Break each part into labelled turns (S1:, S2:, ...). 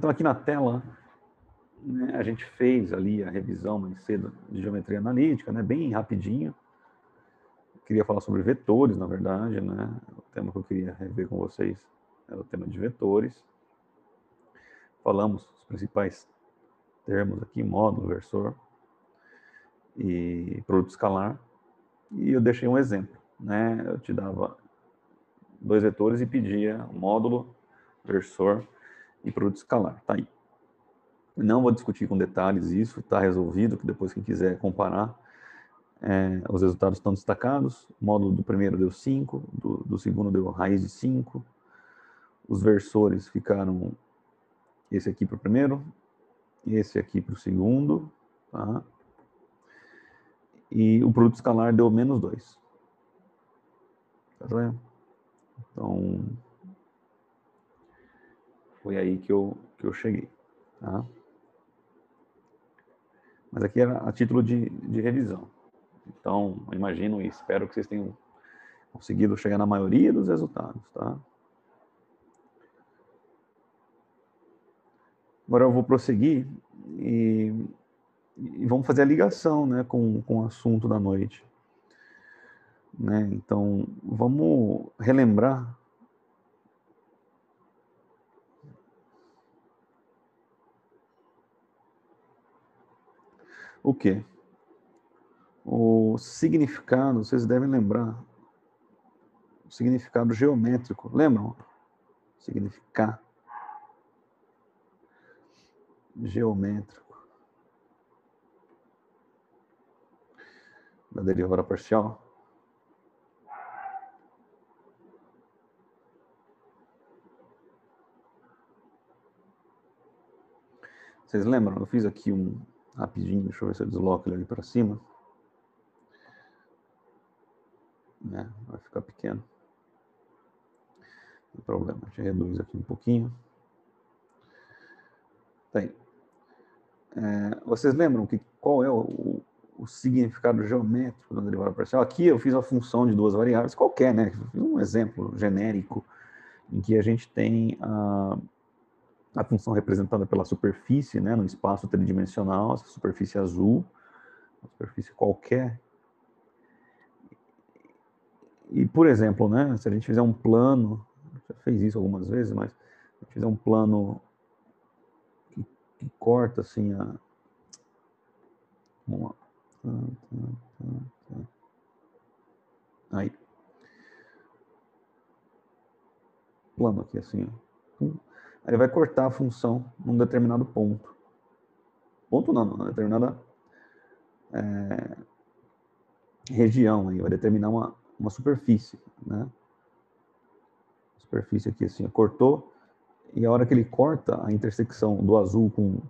S1: Então, aqui na tela, né, a gente fez ali a revisão mais cedo de geometria analítica, né, bem rapidinho. Queria falar sobre vetores, na verdade, né? O tema que eu queria rever com vocês era o tema de vetores. Falamos os principais termos aqui, módulo, versor e produto escalar. E eu deixei um exemplo, né? Eu te dava 2 vetores e pedia módulo, versor e produto escalar. Tá aí. Não vou discutir com detalhes isso, está resolvido, que depois quem quiser comparar, os resultados estão destacados. O módulo do primeiro deu 5, do segundo deu raiz de 5. Os versores ficaram esse aqui para o primeiro, esse aqui para o segundo, tá? E o produto escalar deu menos 2. Tá vendo? Então, foi aí que eu cheguei, tá? Mas aqui era a título de revisão. Então, eu imagino e espero que vocês tenham conseguido chegar na maioria dos resultados, tá? Agora eu vou prosseguir e vamos fazer a ligação, né, com o assunto da noite. Né? Então, vamos relembrar o quê? O significado, vocês devem lembrar, o significado geométrico, lembram? Significar geométrico da derivada parcial. Vocês lembram? Eu fiz aqui um rapidinho, deixa eu ver se eu desloco ele ali para cima. Né? Vai ficar pequeno. Não tem problema, a gente reduz aqui um pouquinho. Tem. Vocês lembram qual é o significado geométrico da derivada parcial? Aqui eu fiz a função de 2 variáveis qualquer, né? Um exemplo genérico em que a gente tem a função representada pela superfície, né, no espaço tridimensional, essa superfície azul, uma superfície qualquer. E, por exemplo, né, se a gente fizer um plano, já fez isso algumas vezes, mas se a gente fizer um plano que corta assim a... Vamos lá. Aí. Plano aqui assim, ó. Aí vai cortar a função num determinado ponto. Ponto não, numa determinada região aí, vai determinar uma superfície, né? Superfície aqui assim, ó, cortou, e a hora que ele corta a intersecção do azul com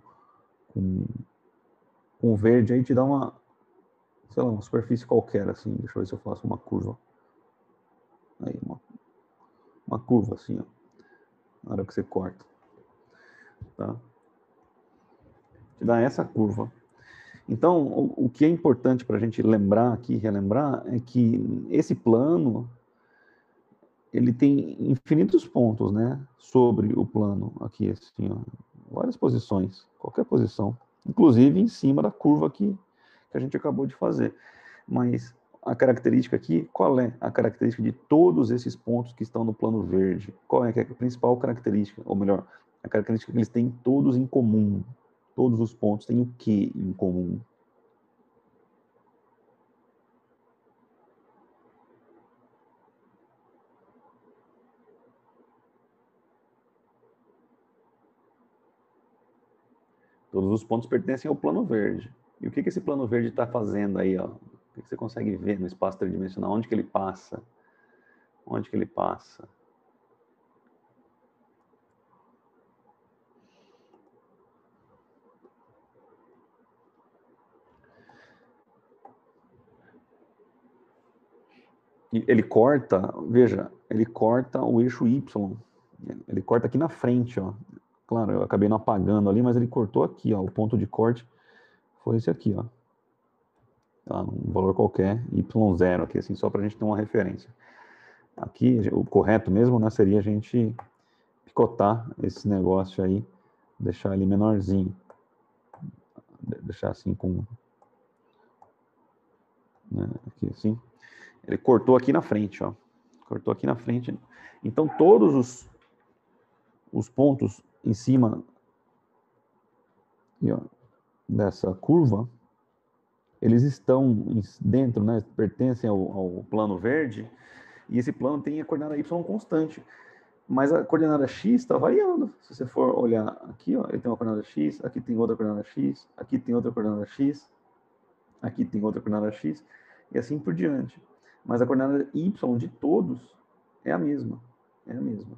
S1: o verde, aí te dá uma, sei lá, uma superfície qualquer assim, deixa eu ver se eu faço uma curva. Aí, uma curva assim, ó, na hora que você corta. Tá? Te dá essa curva. Então, o que é importante para a gente lembrar aqui, relembrar, é que esse plano, ele tem infinitos pontos, né, sobre o plano aqui, assim, ó, várias posições, qualquer posição, inclusive em cima da curva aqui que a gente acabou de fazer. Mas a característica aqui, qual é a característica de todos esses pontos que estão no plano verde? Qual é a principal característica? Ou melhor, a característica que eles têm todos em comum. Todos os pontos têm o que em comum? Todos os pontos pertencem ao plano verde. E o que esse plano verde está fazendo aí? Ó? O que você consegue ver no espaço tridimensional? Onde que ele passa? Onde que ele passa? E ele corta, veja, ele corta o eixo Y. Ele corta aqui na frente, ó. Claro, eu acabei não apagando ali, mas ele cortou aqui, ó. O ponto de corte foi esse aqui, ó. Tá, um valor qualquer, Y0 aqui, assim, só para a gente ter uma referência. Aqui, o correto mesmo, né, seria a gente picotar esse negócio aí deixar ele menorzinho. Deixar assim com... né, aqui assim. Ele cortou aqui na frente, ó. Cortou aqui na frente. Então, todos os pontos em cima ó, dessa curva, eles estão dentro, né? Pertencem ao plano verde. E esse plano tem a coordenada y constante. Mas a coordenada x está variando. Se você for olhar aqui, ó, ele tem uma coordenada x, aqui tem outra coordenada x, aqui tem outra coordenada x, aqui tem outra coordenada x, e assim por diante. Mas a coordenada y de todos é a mesma. É a mesma.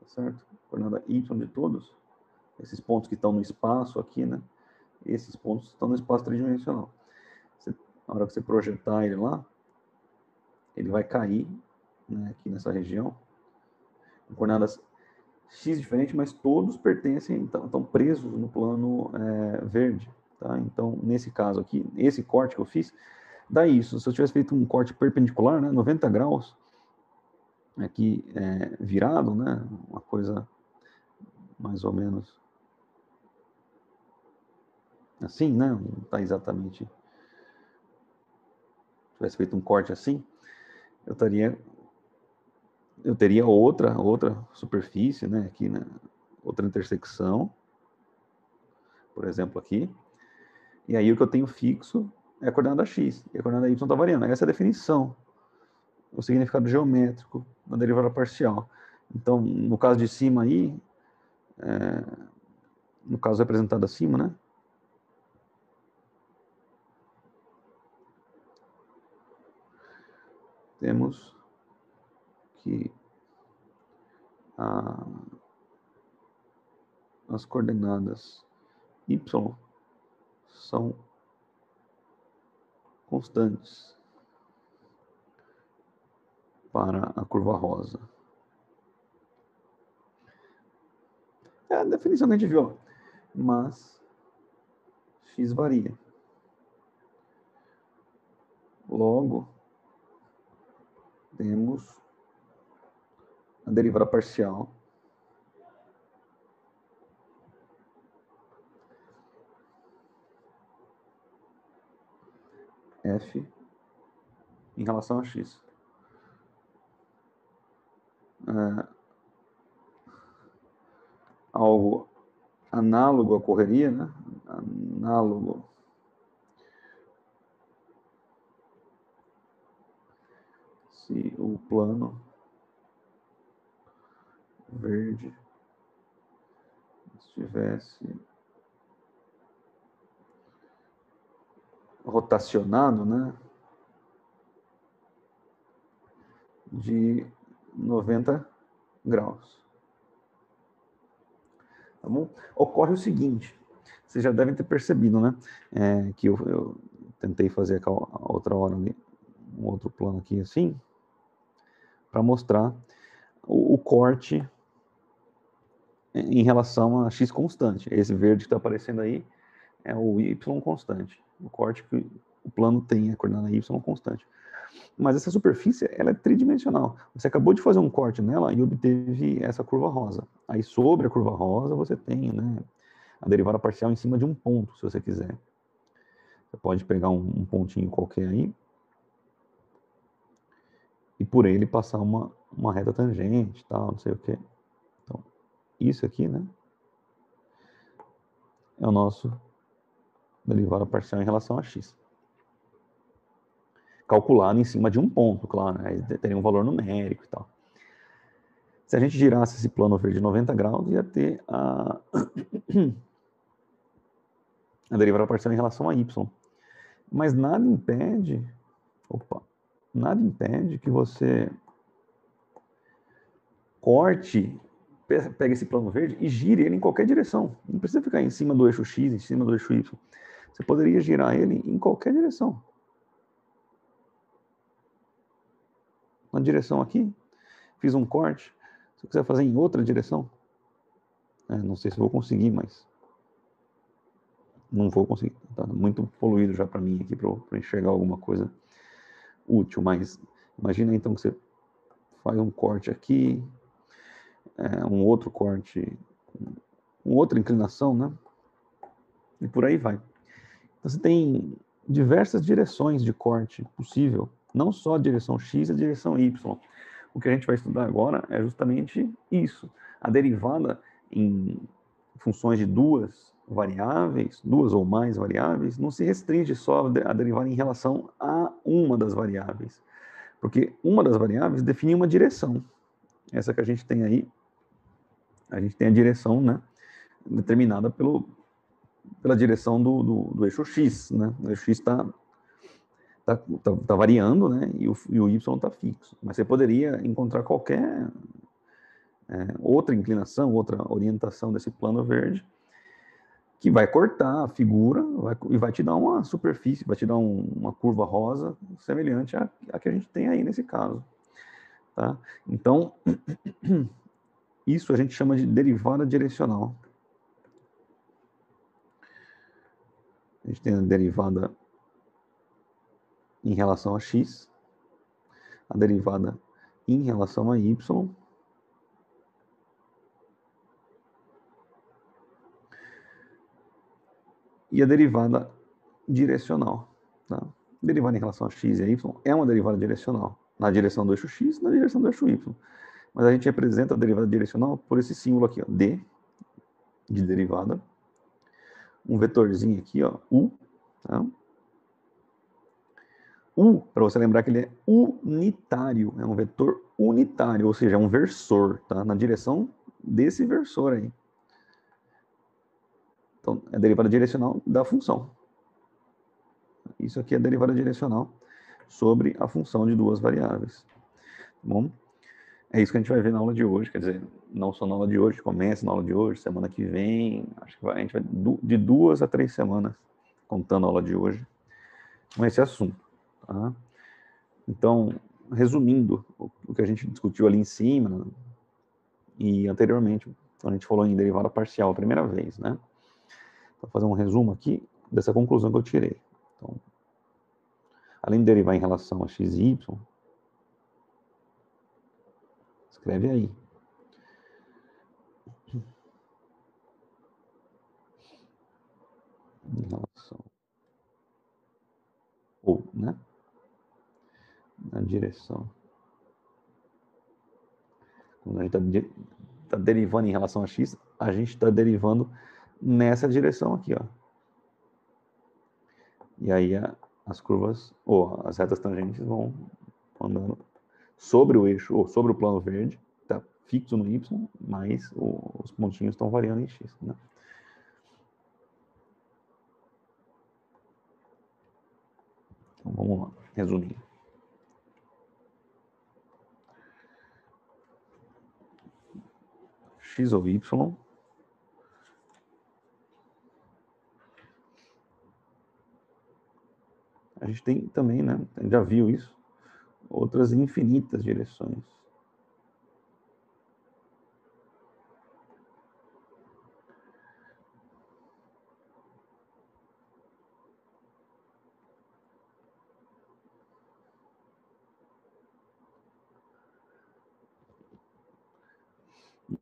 S1: Tá certo? A coordenada y de todos, esses pontos que estão no espaço aqui, né? Esses pontos estão no espaço tridimensional. Na hora que você projetar ele lá, ele vai cair, né, aqui nessa região, com coordenadas x diferentes, mas todos pertencem, estão presos no plano verde. Tá? Então, nesse caso aqui, esse corte que eu fiz, dá isso. Se eu tivesse feito um corte perpendicular, né, 90 graus, aqui virado, né, uma coisa mais ou menos assim, né, não está exatamente... Se tivesse feito um corte assim, eu teria outra superfície, né, aqui, né, outra intersecção, por exemplo, aqui. E aí o que eu tenho fixo é a coordenada x, e a coordenada y está variando. Essa é a definição, o significado geométrico da derivada parcial. Então, no caso de cima aí, no caso representado acima, né? Temos que as coordenadas y são constantes para a curva rosa. É a definição que a gente viu, mas x varia. Logo, temos a derivada parcial f em relação a x. Algo análogo ocorreria, né? Análogo se o plano verde estivesse rotacionado, né, de 90 graus. Tá bom? Ocorre o seguinte, vocês já devem ter percebido, né, que eu tentei fazer a outra hora ali, um outro plano aqui assim, para mostrar o corte em relação a x constante. Esse verde que está aparecendo aí é o y constante. O corte que o plano tem, a coordenada y constante. Mas essa superfície, ela é tridimensional. Você acabou de fazer um corte nela e obteve essa curva rosa. Aí sobre a curva rosa você tem, né, a derivada parcial em cima de um ponto, se você quiser. Você pode pegar um pontinho qualquer aí e por ele passar uma reta tangente, tal, não sei o quê. Então, isso aqui, né, é o nosso derivada parcial em relação a x. Calculado em cima de um ponto, claro, né? Teria um valor numérico e tal. Se a gente girasse esse plano verde de 90 graus, ia ter a derivada parcial em relação a y. Mas nada impede, nada impede que você corte, pegue esse plano verde e gire ele em qualquer direção. Não precisa ficar em cima do eixo x, em cima do eixo y. Você poderia girar ele em qualquer direção. Na direção aqui, fiz um corte. Se eu quiser fazer em outra direção, não sei se vou conseguir, mas não vou conseguir. Tá muito poluído já para mim aqui para enxergar alguma coisa útil. Mas imagina então que você faz um corte aqui, um outro corte outra inclinação, né? E por aí vai. Então, você tem diversas direções de corte possível, não só a direção X e a direção Y. O que a gente vai estudar agora é justamente isso. A derivada em funções de duas variáveis, duas ou mais variáveis, não se restringe só a derivada em relação a uma das variáveis. Porque uma das variáveis define uma direção. Essa que a gente tem aí, a gente tem a direção, né, determinada pela direção do eixo X, né? O eixo X tá variando, né? E o Y está fixo. Mas você poderia encontrar qualquer outra inclinação, outra orientação desse plano verde que vai cortar a figura e vai te dar uma superfície, vai te dar uma curva rosa semelhante à que a gente tem aí nesse caso. Tá? Então, isso a gente chama de derivada direcional. A gente tem a derivada em relação a x, a derivada em relação a y, e a derivada direcional. Tá? Derivada em relação a x e a y é uma derivada direcional, na direção do eixo x e na direção do eixo y. Mas a gente representa a derivada direcional por esse símbolo aqui, ó, d, de derivada, um vetorzinho aqui, ó, u, tá? U, para você lembrar que ele é unitário, é um vetor unitário, ou seja, é um versor, tá? Na direção desse versor aí. Então, é a derivada direcional da função. Isso aqui é a derivada direcional sobre a função de duas variáveis. Tá bom? É isso que a gente vai ver na aula de hoje, quer dizer, não só na aula de hoje, começa na aula de hoje, semana que vem, acho que a gente vai de 2 a 3 semanas, contando a aula de hoje, com esse assunto. Tá? Então, resumindo o que a gente discutiu ali em cima e anteriormente, quando a gente falou em derivada parcial a primeira vez, né? Vou fazer um resumo aqui dessa conclusão que eu tirei. Então, além de derivar em relação a x e y, escreve aí. Em relação. Ou, né? Na direção. Quando a gente está derivando em relação a x, a gente está derivando nessa direção aqui, ó. E aí as curvas, ou as retas tangentes vão andando sobre o eixo, ou sobre o plano verde, está fixo no y, mas os pontinhos estão variando em x, né? Então vamos lá, resumindo. X ou y, a gente tem também, né, já viu isso, outras infinitas direções.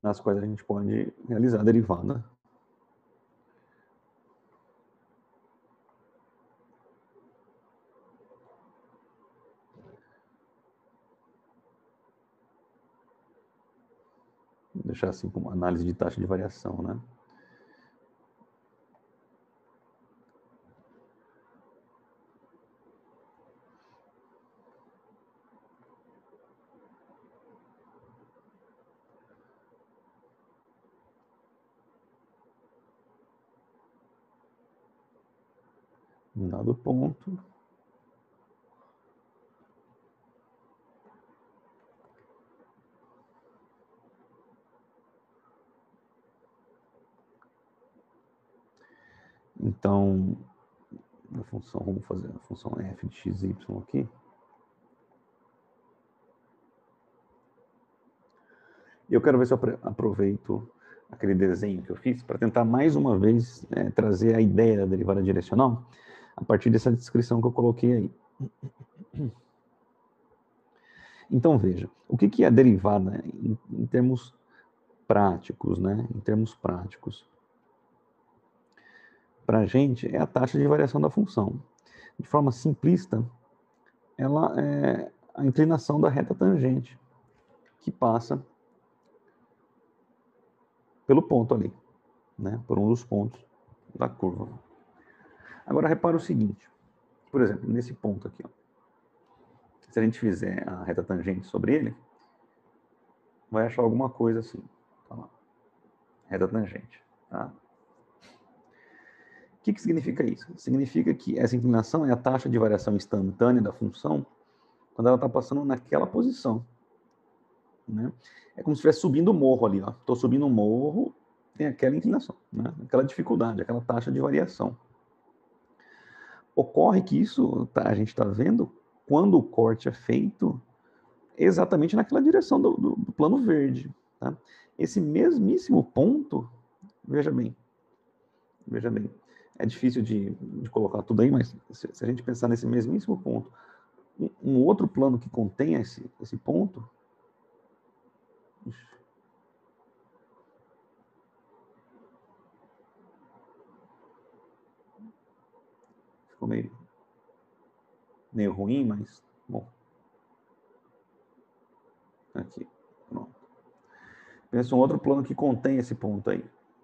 S1: Nas quais a gente pode realizar a derivada. Vou deixar assim como análise de taxa de variação, né? Um dado ponto. Então, a função, vamos fazer a função f de x, y aqui. Eu quero ver se eu aproveito aquele desenho que eu fiz para tentar mais uma vez trazer a ideia da derivada direcional a partir dessa descrição que eu coloquei aí. Então veja, o que é a derivada em termos práticos, né? Em termos práticos, para a gente é a taxa de variação da função. De forma simplista, ela é a inclinação da reta tangente que passa pelo ponto ali, né? Por um dos pontos da curva. Agora repara o seguinte, por exemplo, nesse ponto aqui, ó, se a gente fizer a reta tangente sobre ele, vai achar alguma coisa assim, tá lá, reta tangente, tá? O que significa isso? Significa que essa inclinação é a taxa de variação instantânea da função quando ela está passando naquela posição, né? É como se estivesse subindo o morro ali, ó. Estou subindo o morro, tem aquela inclinação, né? Aquela dificuldade, aquela taxa de variação. Ocorre que isso a gente está vendo quando o corte é feito exatamente naquela direção do plano verde. Tá? Esse mesmíssimo ponto, veja bem, é difícil de colocar tudo aí, mas se a gente pensar nesse mesmíssimo ponto, um outro plano que contém esse ponto, ficou meio ruim, mas bom, aqui, pronto. Pensa um outro plano que contém esse ponto aí,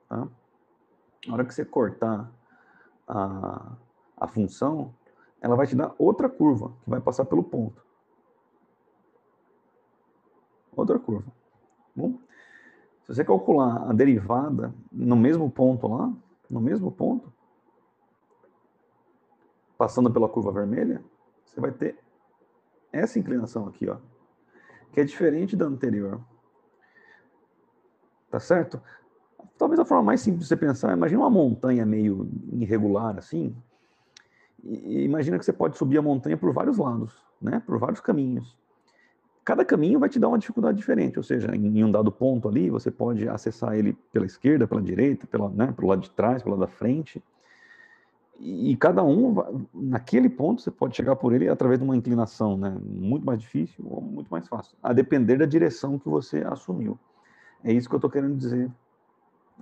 S1: tá? Na hora que você cortar a função, ela vai te dar outra curva, que vai passar pelo ponto. Outra curva. Bom, se você calcular a derivada no mesmo ponto lá, no mesmo ponto, passando pela curva vermelha, você vai ter essa inclinação aqui, ó, que é diferente da anterior. Tá certo? Talvez a forma mais simples de você pensar, imagina uma montanha meio irregular assim, e imagina que você pode subir a montanha por vários lados, né? Por vários caminhos. Cada caminho vai te dar uma dificuldade diferente, ou seja, em um dado ponto ali, você pode acessar ele pela esquerda, pela direita, pelo lado de trás, pelo lado da frente, e cada um, naquele ponto, você pode chegar por ele através de uma inclinação, né? Muito mais difícil ou muito mais fácil, a depender da direção que você assumiu. É isso que eu estou querendo dizer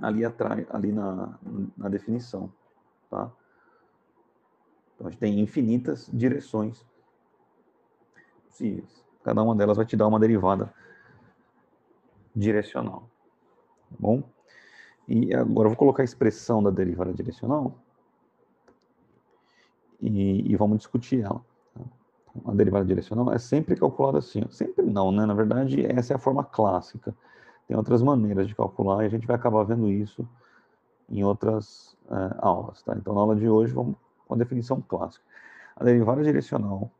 S1: ali atrás, ali na definição, tá? Então a gente tem infinitas direções possíveis. Cada uma delas vai te dar uma derivada direcional, tá bom? E agora eu vou colocar a expressão da derivada direcional e vamos discutir ela. Tá? A derivada direcional é sempre calculada assim. Sempre não, né? Na verdade, essa é a forma clássica. Tem outras maneiras de calcular e a gente vai acabar vendo isso em outras aulas. Tá? Então, na aula de hoje, vamos com a definição clássica. A derivada direcional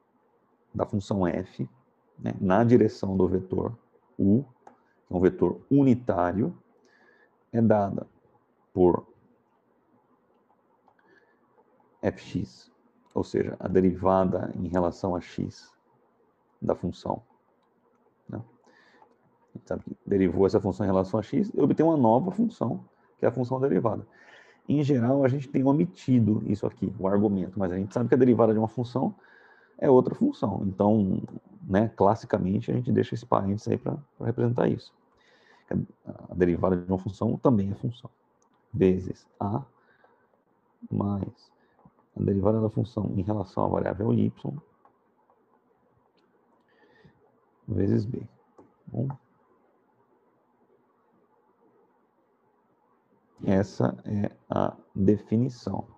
S1: da função f, né, na direção do vetor u, que é um vetor unitário, é dada por fx, ou seja, a derivada em relação a x da função. Né? A gente sabe que derivou essa função em relação a x e obtém uma nova função, que é a função derivada. Em geral, a gente tem omitido isso aqui, o argumento, mas a gente sabe que a derivada de uma função é outra função. Então, né, classicamente, a gente deixa esse parênteses aí para representar isso. A derivada de uma função também é função. Vezes a mais a derivada da função em relação à variável y vezes b. Bom, essa é a definição.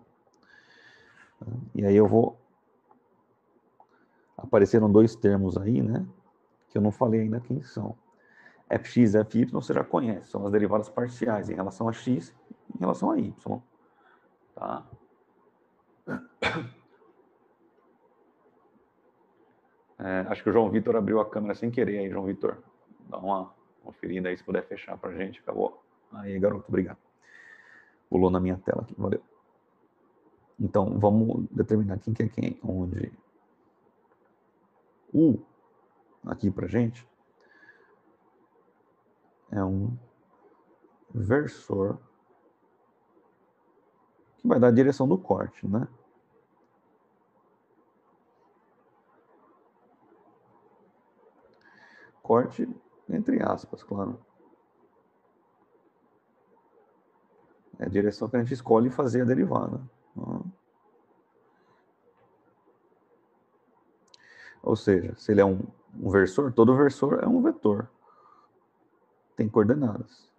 S1: E aí eu vou... Apareceram dois termos aí, né? Que eu não falei ainda quem são. Fx e Fy você já conhece, são as derivadas parciais em relação a x e em relação a y. Tá? Acho que o João Vitor abriu a câmera sem querer aí, João Vitor. Dá uma conferida aí, se puder fechar pra gente. Acabou. Aí, garoto, obrigado. Pulou na minha tela aqui, valeu. Então, vamos determinar quem que é quem, onde U, aqui pra gente, é um versor que vai dar a direção do corte, né? Corte entre aspas, claro. É a direção que a gente escolhe fazer a derivada. Ou seja, se ele é um versor, todo versor é um vetor. Tem coordenadas.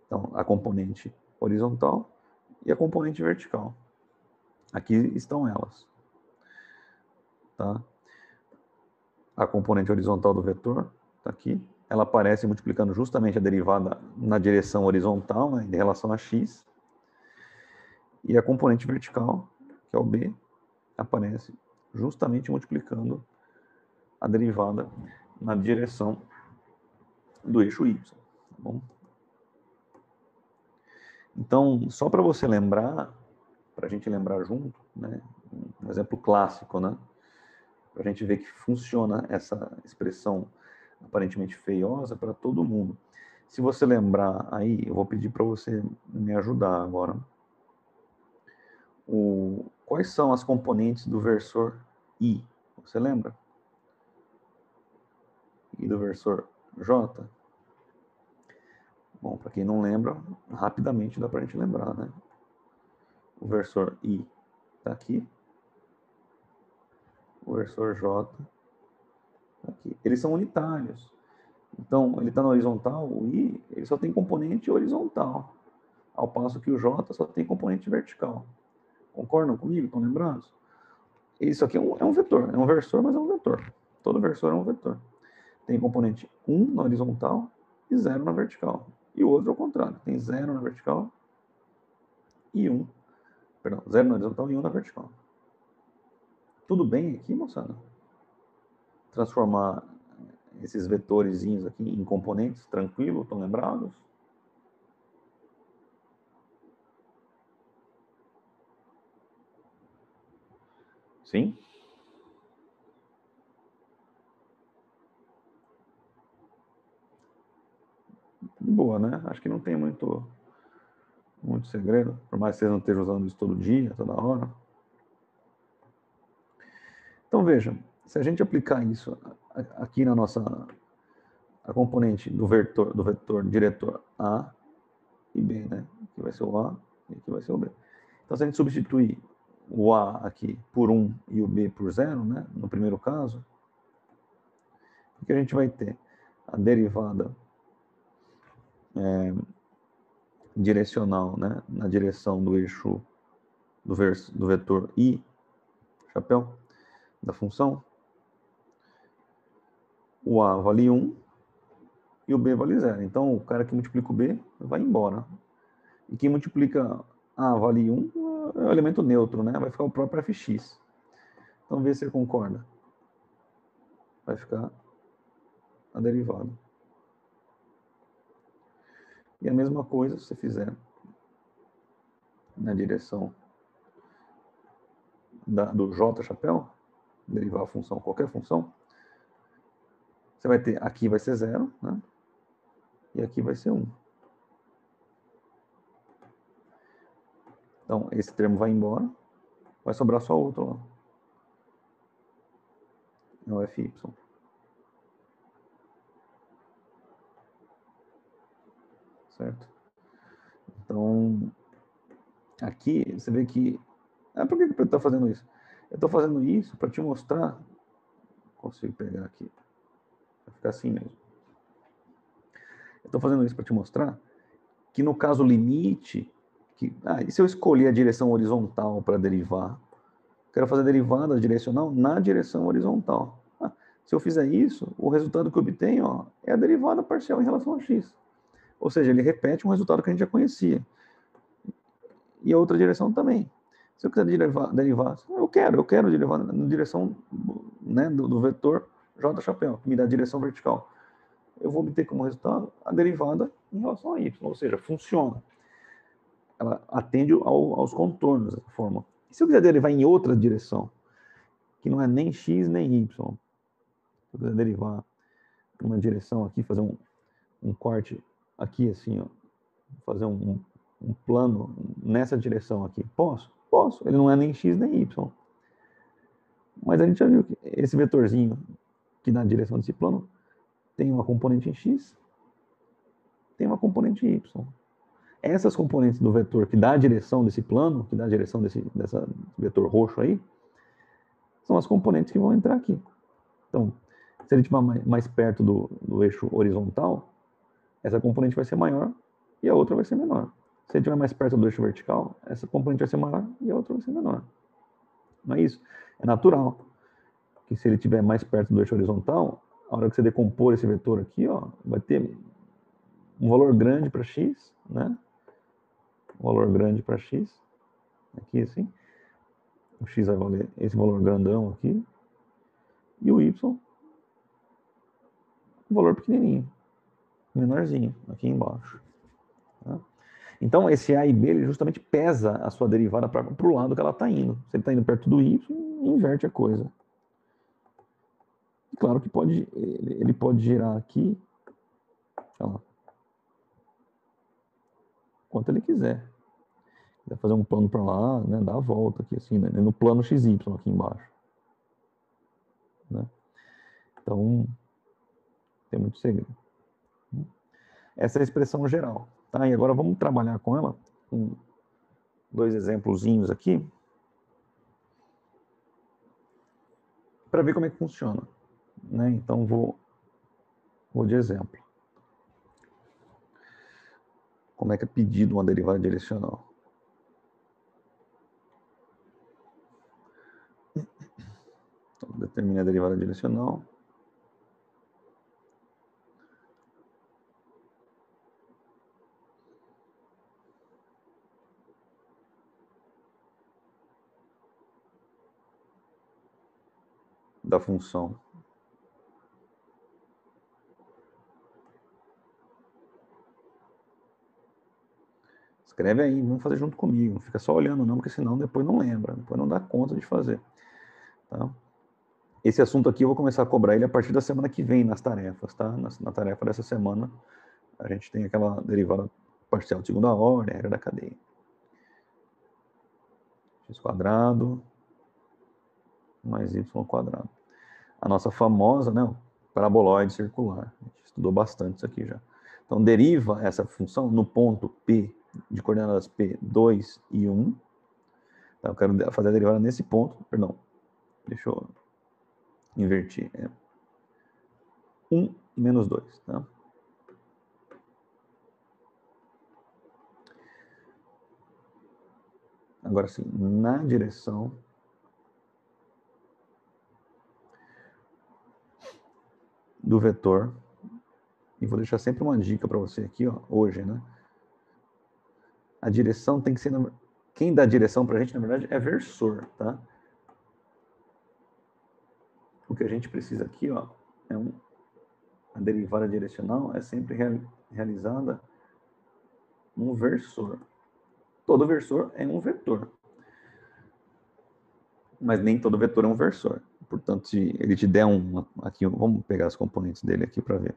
S1: Então, a componente horizontal e a componente vertical. Aqui estão elas. Tá? A componente horizontal do vetor está aqui. Ela aparece multiplicando justamente a derivada na direção horizontal, né, em relação a x. E a componente vertical, que é o b, aparece justamente multiplicando a derivada na direção do eixo y. Tá bom? Então, só para você lembrar, para a gente lembrar junto, né, um exemplo clássico, né, para a gente ver que funciona essa expressão aparentemente feiosa para todo mundo. Se você lembrar aí, eu vou pedir para você me ajudar agora. Quais são as componentes do versor I? Você lembra? I do versor J? Bom, para quem não lembra, rapidamente dá para a gente lembrar, né? O versor I está aqui. O versor J está aqui. Eles são unitários. Então, ele está na horizontal, o I ele só tem componente horizontal, ao passo que o J só tem componente vertical. Concordam comigo? Estão lembrados? Isso aqui é um vetor. É um versor, mas é um vetor. Todo versor é um vetor. Tem componente 1 na horizontal e 0 na vertical. E o outro ao contrário. Tem 0 na vertical e 1. Perdão, 0 na horizontal e 1 na vertical. Tudo bem aqui, moçada? Transformar esses vetorzinhos aqui em componentes, tranquilo? Estão lembrados? Sim? Boa, né? Acho que não tem muito segredo, por mais que vocês não estejam usando isso todo dia, toda hora. Então veja, se a gente aplicar isso aqui na nossa a componente do vetor diretor A e B, né? Aqui vai ser o A e aqui vai ser o B. Então se a gente substituir o A aqui por 1 e o B por 0, né? No primeiro caso, o que a gente vai ter? A derivada direcional, né? Na direção do eixo do vetor I, chapéu, da função. O A vale 1 e o B vale 0. Então, o cara que multiplica o B vai embora. E quem multiplica A vale 1 é o elemento neutro, né? Vai ficar o próprio fx. Então, vê se você concorda. Vai ficar a derivada. E a mesma coisa se você fizer na direção do J chapéu, derivar a função, qualquer função, você vai ter, aqui vai ser 0, né? E aqui vai ser 1. Então, esse termo vai embora, vai sobrar só outro lá. É o fy. Certo? Então, aqui você vê que... por que eu estou fazendo isso? Eu estou fazendo isso para te mostrar... Consigo pegar aqui. Vai ficar assim mesmo. Eu estou fazendo isso para te mostrar que no caso limite... e se eu escolher a direção horizontal para derivar? Quero fazer a derivada direcional na direção horizontal. Se eu fizer isso, o resultado que eu obtenho é a derivada parcial em relação a x. Ou seja, ele repete um resultado que a gente já conhecia. E a outra direção também. Se eu quiser derivar, eu quero derivar na direção, né, do vetor J chapéu, que me dá a direção vertical. Eu vou obter como resultado a derivada em relação a y, ou seja, funciona. Ela atende aos contornos da fórmula. E se eu quiser derivar em outra direção, que não é nem x nem y, se eu quiser derivar uma direção aqui, fazer um corte aqui assim, ó, fazer um plano nessa direção aqui, posso? Posso. Ele não é nem x nem y. Mas a gente já viu que esse vetorzinho que dá a direção desse plano tem uma componente em x, tem uma componente em y. Essas componentes do vetor que dá a direção desse plano, que dá a direção desse vetor roxo aí, são as componentes que vão entrar aqui. Então, se ele estiver mais perto do eixo horizontal, essa componente vai ser maior e a outra vai ser menor. Se ele estiver mais perto do eixo vertical, essa componente vai ser maior e a outra vai ser menor. Não é isso? É natural que se ele estiver mais perto do eixo horizontal, a hora que você decompor esse vetor aqui, ó, vai ter um valor grande para x, né? Um valor grande para x, aqui assim. O x vai valer esse valor grandão aqui. E o y, um valor pequenininho, menorzinho, aqui embaixo. Tá? Então, esse A e B ele justamente pesa a sua derivada para o lado que ela está indo. Se ele está indo perto do y, inverte a coisa. E claro que ele pode girar aqui, ó, quanto ele quiser. Vai fazer um plano para lá, né, dar a volta aqui, assim, né, no plano XY aqui embaixo. Né? Então, tem muito segredo. Essa é a expressão geral. Tá? E agora vamos trabalhar com ela, com dois exemplozinhos aqui, para ver como é que funciona. Né? Então, vou de exemplo. Como é que é pedido uma derivada direcional? Então, determine a derivada direcional. Da função. Escreve aí, vamos fazer junto comigo. Não fica só olhando não, porque senão depois não lembra, depois não dá conta de fazer. Tá? Esse assunto aqui eu vou começar a cobrar ele a partir da semana que vem, nas tarefas. Tá? Na tarefa dessa semana, a gente tem aquela derivada parcial de segunda ordem, regra da cadeia. X quadrado mais y quadrado. A nossa famosa, né, paraboloide circular. A gente estudou bastante isso aqui já. Então, deriva essa função no ponto P, de coordenadas P, 2 e 1. Então, eu quero fazer a derivada nesse ponto. Perdão, deixa eu invertir. 1 e menos 2. Tá? Agora sim, na direção do vetor, e vou deixar sempre uma dica para você aqui, ó, hoje, né? A direção tem que ser... Quem dá direção para a gente, na verdade, é versor, tá? O que a gente precisa aqui, ó, é a derivada direcional é sempre realizada no versor. Todo versor é um vetor. Mas nem todo vetor é um versor. Portanto, se ele te der aqui, vamos pegar as componentes dele aqui para ver.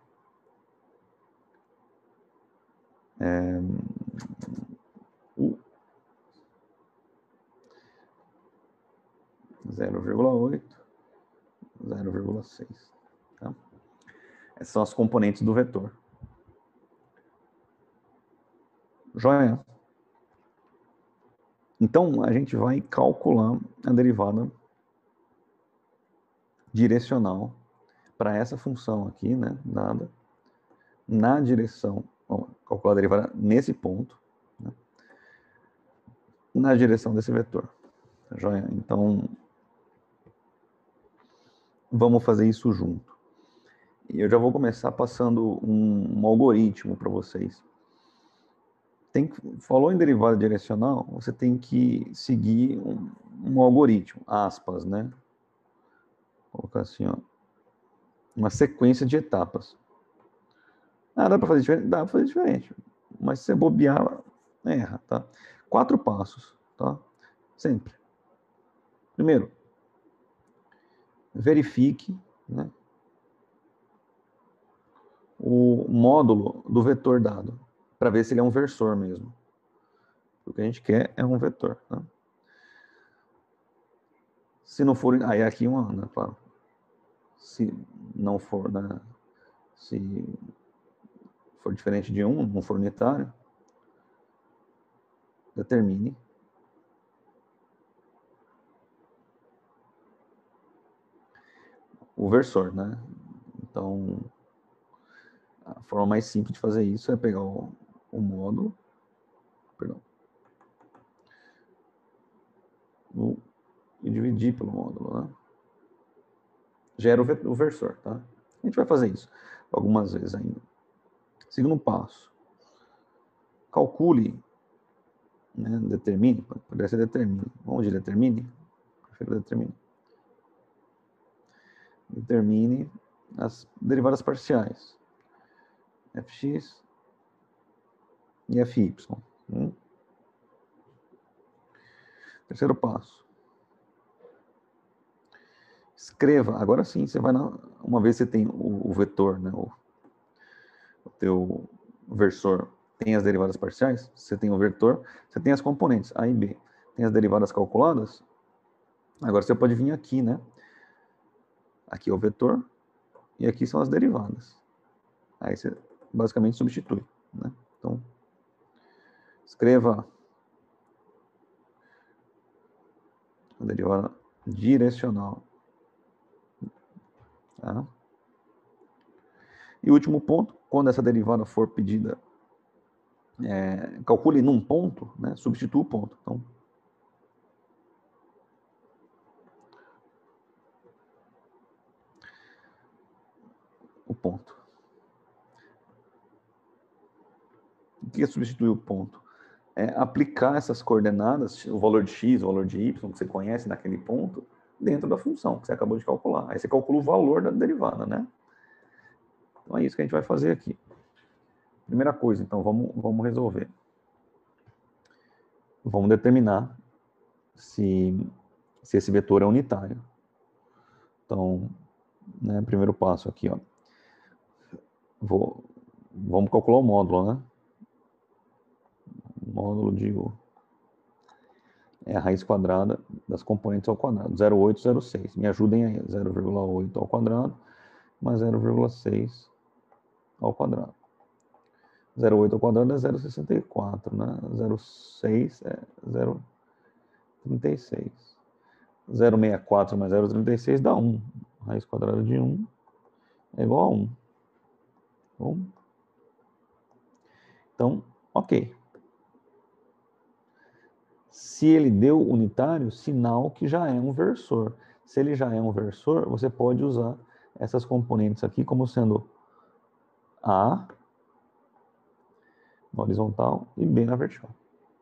S1: 0,8, 0,6. Tá? Essas são as componentes do vetor. Joia? Então, a gente vai calcular a derivada direcional para essa função aqui, né, dada, na direção, calcular a derivada nesse ponto, né, na direção desse vetor. Joia? Então, vamos fazer isso junto. E eu já vou começar passando um algoritmo para vocês. Falou em derivada direcional, você tem que seguir um algoritmo, aspas, né? Vou colocar assim, ó, uma sequência de etapas. Ah, dá para fazer diferente? Dá para fazer diferente. Mas se você bobear, erra, tá? 4 passos, tá? Sempre. Primeiro, verifique, né, o módulo do vetor dado, para ver se ele é um versor mesmo. O que a gente quer é um vetor. Tá? Se não for... Aí aqui uma, né, claro. Se não for, né, se for diferente de 1, não for unitário, determine o versor, né? Então, a forma mais simples de fazer isso é pegar o módulo, perdão, e dividir pelo módulo, né? Gera o versor, tá? A gente vai fazer isso algumas vezes ainda. Segundo passo, calcule, né, determine, poderia ser determine. Vamos de determine? Prefiro determine. Determine as derivadas parciais, fx e fy. Terceiro passo. Escreva, agora sim, você vai uma vez você tem o vetor, né, o teu versor tem as derivadas parciais, você tem o vetor, você tem as componentes A e B, tem as derivadas calculadas, agora você pode vir aqui, né, aqui é o vetor e aqui são as derivadas. Aí você basicamente substitui, né? Então, escreva a derivada direcional. Tá? E o último ponto, quando essa derivada for pedida, calcule num ponto, né? Substitua o ponto. Então, o ponto. O que é substituir o ponto? É aplicar essas coordenadas, o valor de x, o valor de y, que você conhece naquele ponto, dentro da função que você acabou de calcular. Aí você calcula o valor da derivada, né? Então é isso que a gente vai fazer aqui. Primeira coisa, então, vamos resolver. Vamos determinar se esse vetor é unitário. Então, né, primeiro passo aqui, ó. Vamos calcular o módulo, né? O módulo de U é a raiz quadrada das componentes ao quadrado, 0,8, 0,6. Me ajudem aí, 0,8 ao quadrado mais 0,6 ao quadrado. 0,8 ao quadrado é 0,64, né? 0,6 é 0,36. 0,64 mais 0,36 dá 1. A raiz quadrada de 1 é igual a 1. Bom? Então, ok. Se ele deu unitário, sinal que já é um versor. Se ele já é um versor, você pode usar essas componentes aqui como sendo A na horizontal e B na vertical.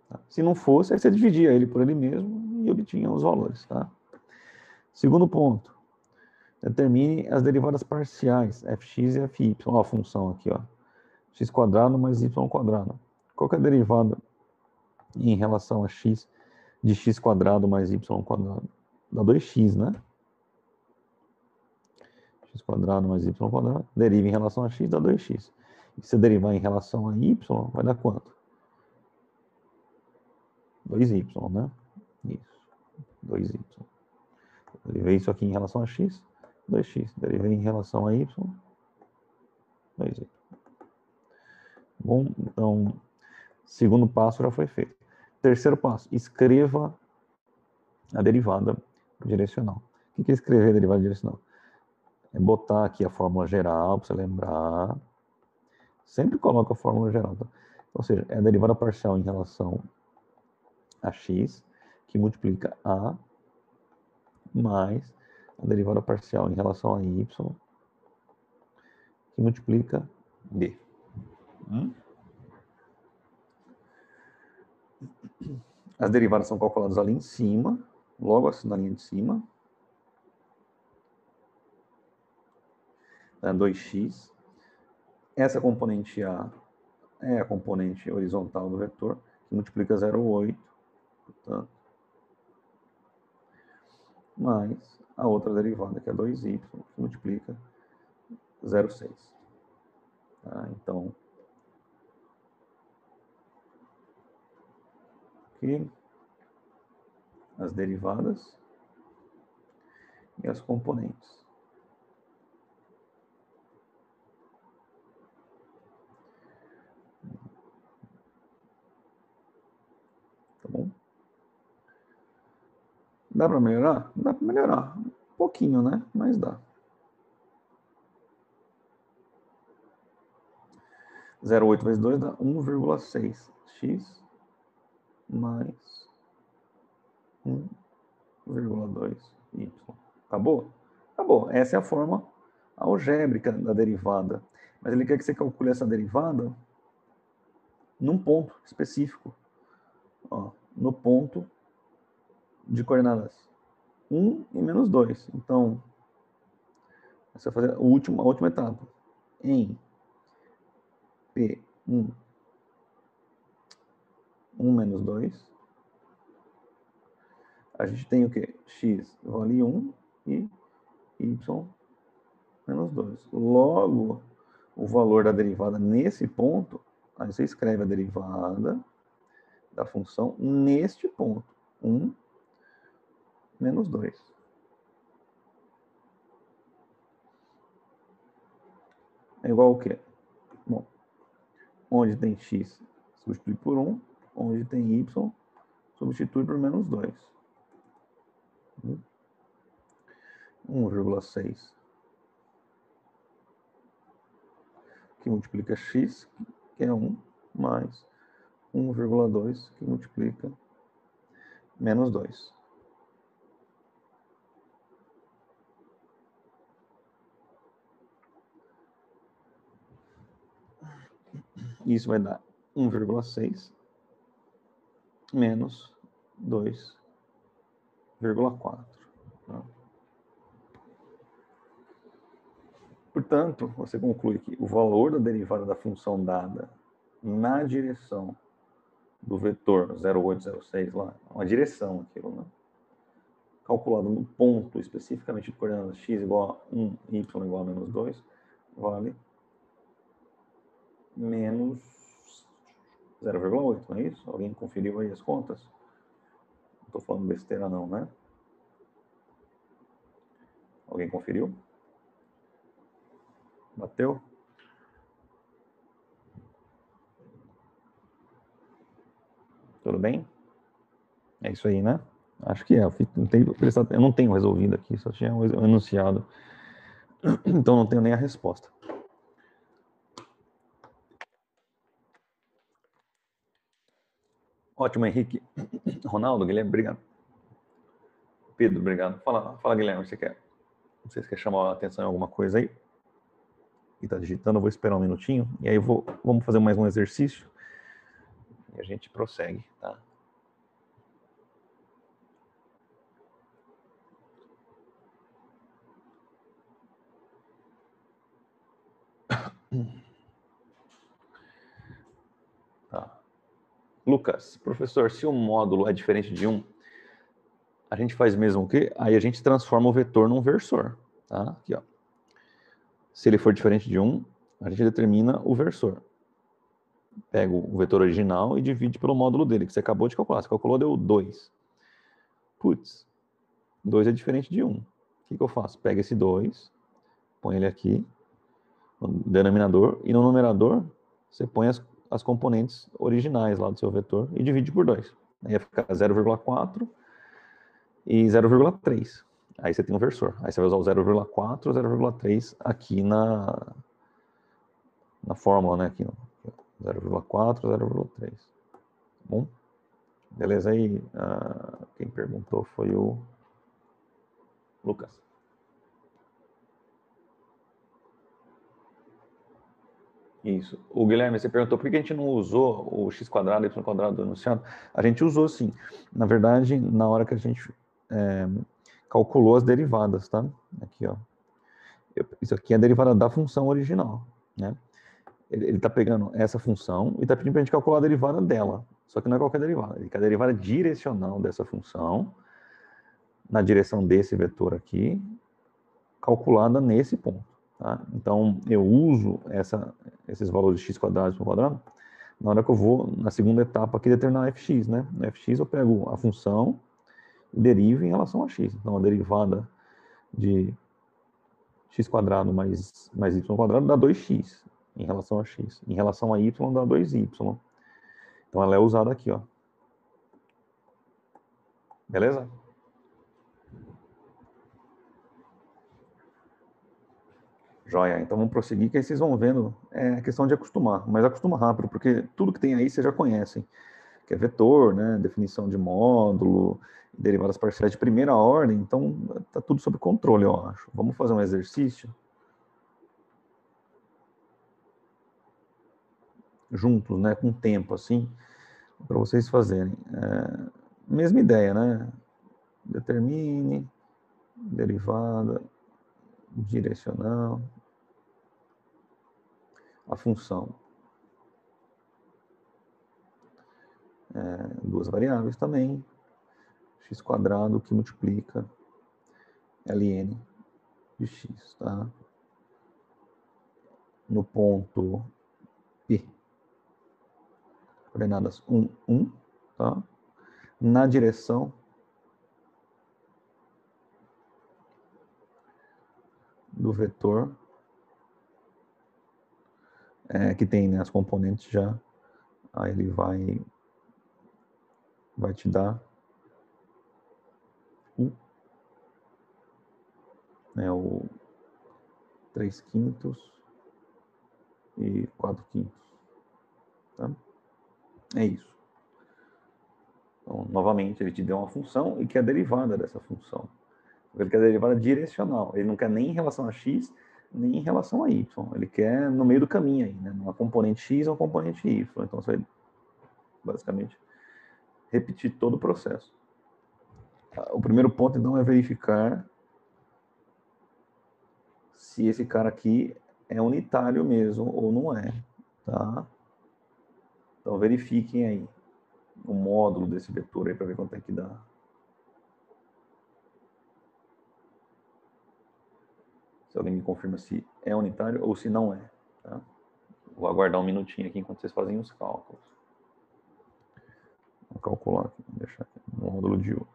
S1: Tá? Se não fosse, aí você dividia ele por ele mesmo e obtinha os valores. Tá? Segundo ponto, determine as derivadas parciais, fx e fy. Ó, a função aqui, ó, x quadrado mais y quadrado. Qual que é a derivada em relação a x de x quadrado mais y quadrado? Dá 2x, né? X quadrado mais y quadrado. Deriva em relação a x, dá 2x. E se derivar em relação a y, vai dar quanto? 2y, né? Isso. 2y. Derivei isso aqui em relação a x, 2x. Derivei em relação a y, 2y. Bom, então, segundo passo já foi feito. Terceiro passo, escreva a derivada direcional. O que é escrever a derivada direcional? É botar aqui a fórmula geral, para você lembrar. Sempre coloca a fórmula geral. Tá? Ou seja, é a derivada parcial em relação a x, que multiplica a mais a derivada parcial em relação a y, que multiplica b. As derivadas são calculadas ali em cima, logo assim na linha de cima. 2x. Essa componente A é a componente horizontal do vetor, que multiplica 0,8, portanto, mais a outra derivada, que é 2y, que multiplica 0,6. Tá? Então, aqui, as derivadas e as componentes. Dá para melhorar? Dá para melhorar. Um pouquinho, né? Mas dá. 0,8 vezes 2 dá 1,6. X mais 1,2 y. Acabou? Acabou. Essa é a forma algébrica da derivada. Mas ele quer que você calcule essa derivada num ponto específico. Ó, no ponto de coordenadas 1 e menos 2. Então, você vai fazer a última etapa. Em P1, 1 menos 2, a gente tem o quê? X vale 1 e y menos 2. Logo, o valor da derivada nesse ponto, aí você escreve a derivada da função neste ponto. 1 menos 2. É igual ao quê? Bom, onde tem x, substitui por 1. Onde tem y, substitui por menos 2. 1,6 que multiplica x, que é 1, mais 1,2 que multiplica menos 2. Isso vai dar 1,6 menos 2,4. Tá? Portanto, você conclui que o valor da derivada da função dada na direção do vetor 0,806 lá, uma direção aquilo, né? Calculado no ponto especificamente de coordenadas x igual a 1, y igual a menos 2, vale menos 0,8, não é isso? Alguém conferiu aí as contas? Não estou falando besteira não, né? Alguém conferiu? Bateu? Tudo bem? É isso aí, né? Acho que é. Eu não tenho resolvido aqui, só tinha enunciado. Então não tenho nem a resposta. Ótimo, Henrique. Ronaldo, Guilherme, obrigado. Pedro, obrigado. Fala Guilherme, você quer? Não sei se quer chamar a atenção em alguma coisa aí. E tá digitando, eu vou esperar um minutinho. E aí vamos fazer mais um exercício. E a gente prossegue, tá? Tá. Lucas, professor, se o módulo é diferente de 1, a gente faz mesmo o quê? Aí a gente transforma o vetor num versor, tá? Aqui, ó. Se ele for diferente de 1, a gente determina o versor. Pega o vetor original e divide pelo módulo dele, que você acabou de calcular. Você calculou, deu 2. Putz, 2 é diferente de 1. O que eu faço? Pega esse 2, põe ele aqui, no denominador, e no numerador você põe as componentes originais lá do seu vetor e divide por 2. Aí vai ficar 0,4 e 0,3. Aí você tem um versor. Aí você vai usar o 0,4 e 0,3 aqui na fórmula, né? Aqui, 0,4, 0,3. Bom? Beleza aí? Quem perguntou foi o Lucas. Isso. O Guilherme, você perguntou por que a gente não usou o x quadrado, y quadrado do enunciado. A gente usou sim. Na verdade, na hora que a gente calculou as derivadas, tá? Aqui, ó. Isso aqui é a derivada da função original, né? Ele está pegando essa função e está pedindo para a gente calcular a derivada dela. Só que não é qualquer derivada. Ele quer a derivada direcional dessa função na direção desse vetor aqui, calculada nesse ponto. Tá? Então, eu uso esses valores de x quadrado e y quadrado na hora que eu vou, na segunda etapa aqui, determinar fx. Né? No fx eu pego a função e derivo em relação a x. Então, a derivada de x quadrado mais y quadrado dá 2x em relação a x. Em relação a y dá 2y. Então ela é usada aqui, ó. Beleza? Joia, então vamos prosseguir, que aí vocês vão vendo, é questão de acostumar, mas acostuma rápido, porque tudo que tem aí vocês já conhecem, que é vetor, né, definição de módulo, derivadas parciais de primeira ordem, então tá tudo sob controle, eu acho. Vamos fazer um exercício juntos, né, com tempo, assim, para vocês fazerem. Mesma ideia, né, determine, derivada, direcional, a função. Duas variáveis também, x quadrado que multiplica ln de x, tá? No ponto P, coordenadas 1, 1, tá? Na direção do vetor, que tem, né, as componentes já, aí ele vai te dar o 3/5 e 4/5, tá? É isso. Então, novamente, ele te deu uma função e quer a derivada dessa função. Ele quer a derivada direcional. Ele não quer nem em relação a x, nem em relação a y. Ele quer no meio do caminho aí, né? Uma componente x ou uma componente y. Então, você vai, basicamente, repetir todo o processo. O primeiro ponto, então, é verificar se esse cara aqui é unitário mesmo ou não é, tá? Então, verifiquem aí o módulo desse vetor aí para ver quanto é que dá. Se alguém me confirma se é unitário ou se não é, tá? Vou aguardar um minutinho aqui enquanto vocês fazem os cálculos. Vou calcular aqui, vou deixar aqui, módulo de U.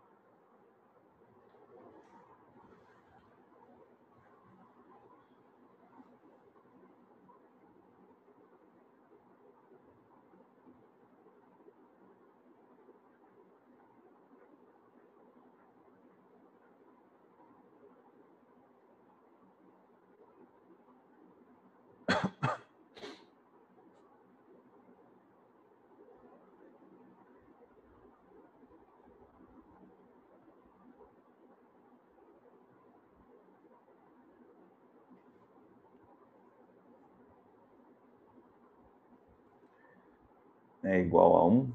S1: É igual a 1?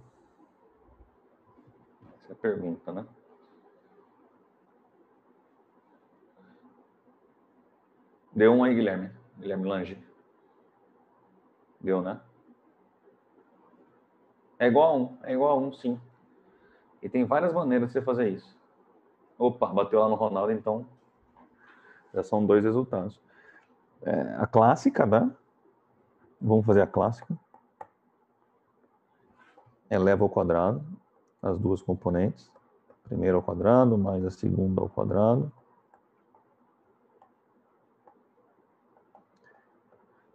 S1: Essa é a pergunta, né? Deu 1 aí, Guilherme. Guilherme Lange. Deu, né? É igual a 1, sim. E tem várias maneiras de você fazer isso. Opa, bateu lá no Ronaldo, então já são 2 resultados. A clássica, né? Vamos fazer a clássica. Eleva ao quadrado as duas componentes. A primeira ao quadrado mais a segunda ao quadrado.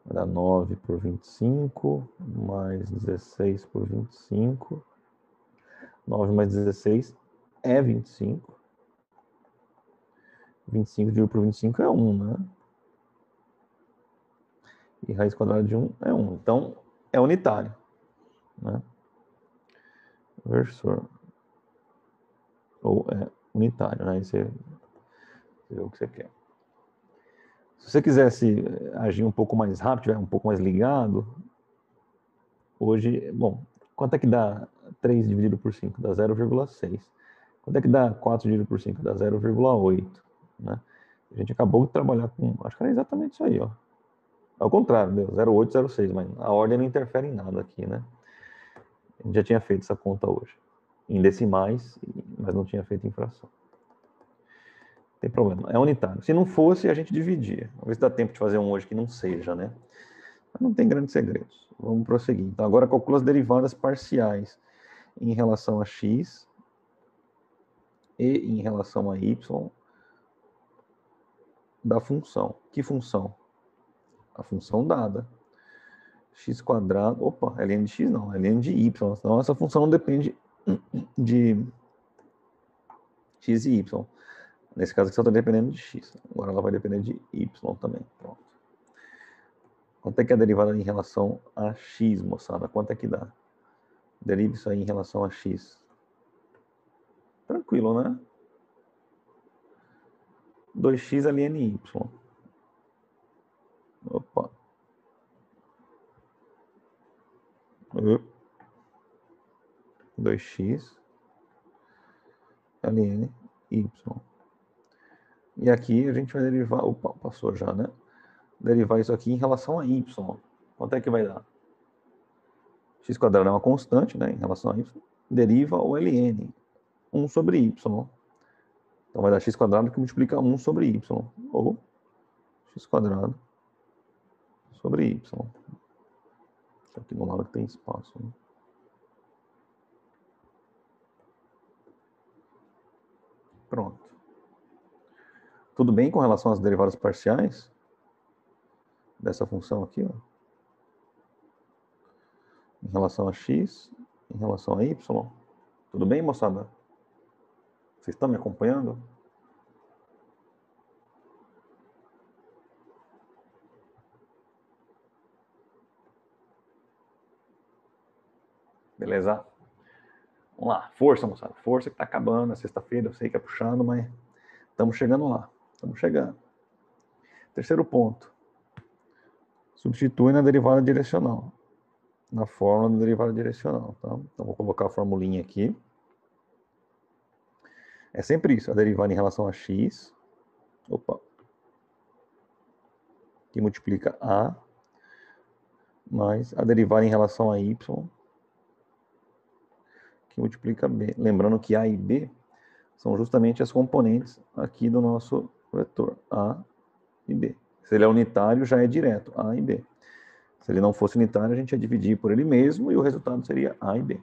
S1: Vai dar 9 por 25, mais 16 por 25. 9 mais 16 é 25. 25 dividido por 25 é 1, né? E raiz quadrada de 1 é 1. Então, é unitário, né? Versor. Ou é unitário, né? Aí você vê o que você quer. Se você quisesse agir um pouco mais rápido, tiver um pouco mais ligado, hoje, bom, quanto é que dá 3 dividido por 5? Dá 0,6. Quanto é que dá 4 dividido por 5? Dá 0,8, né? A gente acabou de trabalhar com, acho que era exatamente isso aí, ó. Ao contrário, deu 0,8, 0,6, mas a ordem não interfere em nada aqui, né? A gente já tinha feito essa conta hoje, em decimais, mas não tinha feito em fração. Não tem problema, é unitário. Se não fosse, a gente dividia. Vamos ver se dá tempo de fazer um hoje que não seja, né? Mas não tem grandes segredos. Vamos prosseguir. Então, agora calcula as derivadas parciais em relação a x e em relação a y da função. Que função? A função dada. X quadrado, opa, ln de x não, ln de y. Então essa função não depende de x e y. Nesse caso aqui só está dependendo de x. Agora ela vai depender de y também. Pronto. Quanto é que é a derivada em relação a x, moçada? Quanto é que dá? Derive isso aí em relação a x. Tranquilo, né? 2x ln y. Opa. 2x ln y. E aqui a gente vai derivar... Opa, passou já, né? Derivar isso aqui em relação a y. Quanto é que vai dar? X² é uma constante, né? Em relação a y. Deriva o ln. 1 sobre y. Então vai dar x² que multiplica 1 sobre y. Ou x² sobre y. Aqui no lado tem espaço. Né? Pronto. Tudo bem com relação às derivadas parciais? Dessa função aqui, ó. Em relação a x, em relação a y. Tudo bem, moçada? Vocês estão me acompanhando? Beleza? Vamos lá. Força, moçada. Força que tá acabando. É sexta-feira, eu sei que é puxado, mas estamos chegando lá. Estamos chegando. Terceiro ponto. Substitui na derivada direcional. Na fórmula da derivada direcional, tá? Então vou colocar a formulinha aqui. É sempre isso, a derivada em relação a x, que multiplica a, mais a derivada em relação a y, que multiplica b. Lembrando que a e b são justamente as componentes aqui do nosso vetor, a e b. Se ele é unitário, já é direto, a e b. Se ele não fosse unitário, a gente ia dividir por ele mesmo e o resultado seria a e b.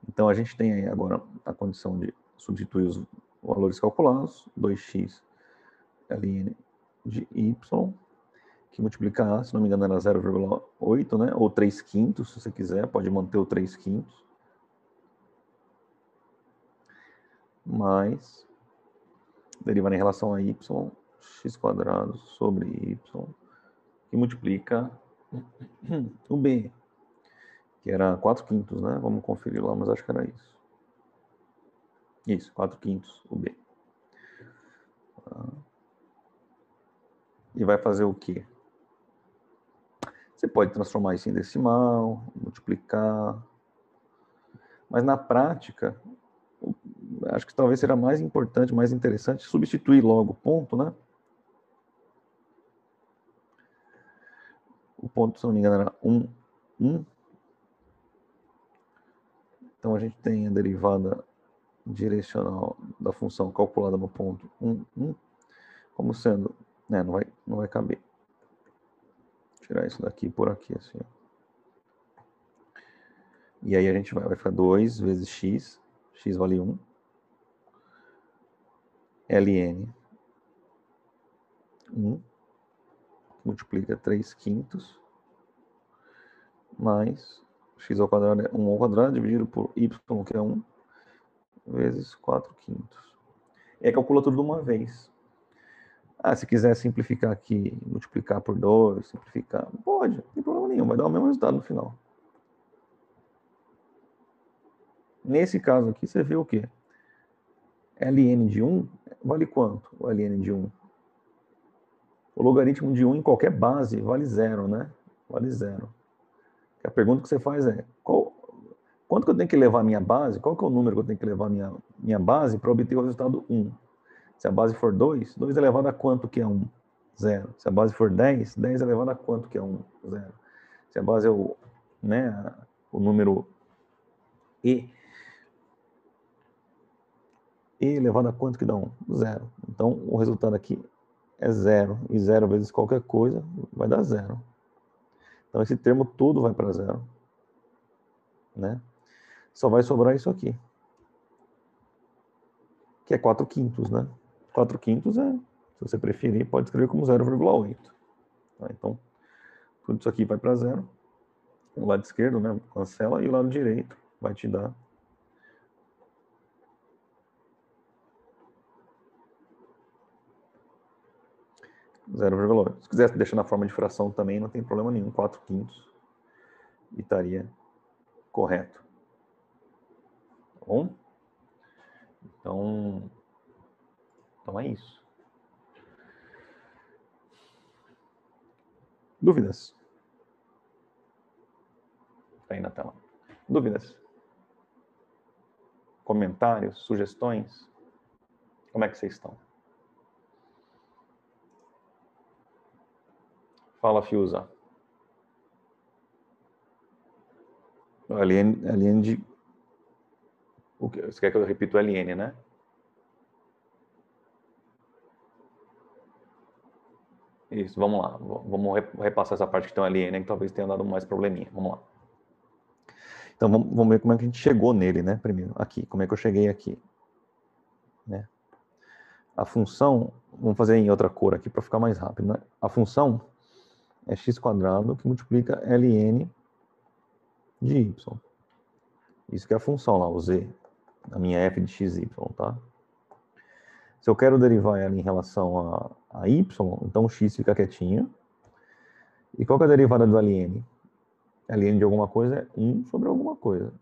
S1: Então a gente tem aí agora a condição de substituir os valores calculados, 2x ln de y, que multiplica a, se não me engano era 0,8, né? Ou 3/5, se você quiser, pode manter o 3/5. Mais, derivada em relação a y, x² sobre y, que multiplica o b, que era 4/5, né? Vamos conferir lá, mas acho que era isso. Isso, 4/5, o b. E vai fazer o quê? Você pode transformar isso em decimal, multiplicar. Mas na prática, acho que talvez seja mais importante, mais interessante, substituir logo o ponto, né? O ponto, se não me engano, era 1, 1. Então a gente tem a derivada direcional da função calculada no ponto 1, 1, como sendo, né, não vai caber. Vou tirar isso daqui por aqui, assim. Ó. E aí a gente vai ficar 2 vezes x, x vale 1, ln 1, multiplica 3/5, mais x² é 1 ao quadrado, dividido por y, que é 1, vezes 4/5. E aí calcula tudo de uma vez. Ah, se quiser simplificar aqui, multiplicar por 2, simplificar, pode, não tem problema nenhum, vai dar o mesmo resultado no final. Nesse caso aqui, você vê o quê? ln de 1 vale quanto? O ln de 1. O logaritmo de 1 em qualquer base vale 0, né? Vale 0. A pergunta que você faz é, quanto que eu tenho que levar a minha base? Qual que é o número que eu tenho que levar a minha base para obter o resultado 1? Se a base for 2, 2 elevado a quanto que é 1? 0. Se a base for 10, 10 elevado a quanto que é 1? 0. Se a base é o número e elevado a quanto que dá 1? 0. Então, o resultado aqui é 0. E 0 vezes qualquer coisa vai dar 0. Então, esse termo todo vai para 0. Né? Só vai sobrar isso aqui. Que é 4/5, né? 4/5 é, se você preferir, pode escrever como 0,8. Tá? Então, tudo isso aqui vai para 0. O lado esquerdo, né, cancela, e o lado direito vai te dar 0,8. Se quisesse deixar na forma de fração também, não tem problema nenhum. 4/5 e estaria correto. Tá bom? Então é isso. Dúvidas? Tá aí na tela. Dúvidas? Comentários? Sugestões? Como é que vocês estão? Fala, Fiuza. LN de... Você quer que eu repita o LN, né? Isso, vamos lá. Vamos repassar essa parte que tem um LN, que talvez tenha dado mais probleminha. Vamos lá. Então, vamos ver como é que a gente chegou nele, né? Primeiro, aqui. Como é que eu cheguei aqui? Né? A função... Vamos fazer em outra cor aqui para ficar mais rápido, né? A função é x² que multiplica ln de y. Isso que é a função lá, o z. A minha f de xy, tá? Se eu quero derivar ela em relação a y, então o x fica quietinho. E qual que é a derivada do ln? Ln de alguma coisa é 1 sobre alguma coisa.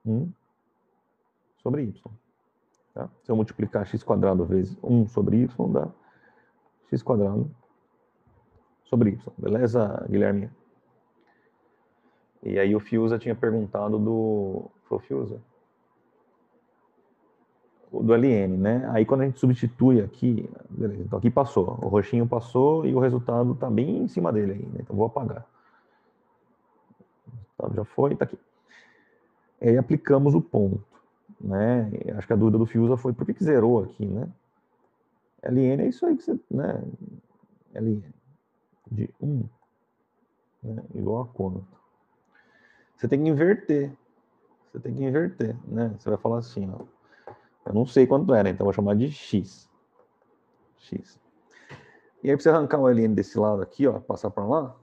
S1: 1 sobre y. Tá? Se eu multiplicar x² vezes 1 sobre y, dá x² sobre y. Beleza, Guilherme? E aí o Fiuza tinha perguntado do... Foi o Fiuza? Do ln, né? Aí quando a gente substitui aqui, beleza, então aqui passou, o roxinho passou e o resultado tá bem em cima dele aí, né? Então vou apagar. Tá, já foi, tá aqui. E aí aplicamos o ponto, né? Acho que a dúvida do Fiuza foi por que zerou aqui, né? ln é isso aí que você, né? ln de 1, né? Igual a quanto? Você tem que inverter. Você tem que inverter, né? Você vai falar assim, ó. Eu não sei quanto era, então eu vou chamar de x. X. E aí, para você arrancar o ln desse lado aqui, ó, passar para lá,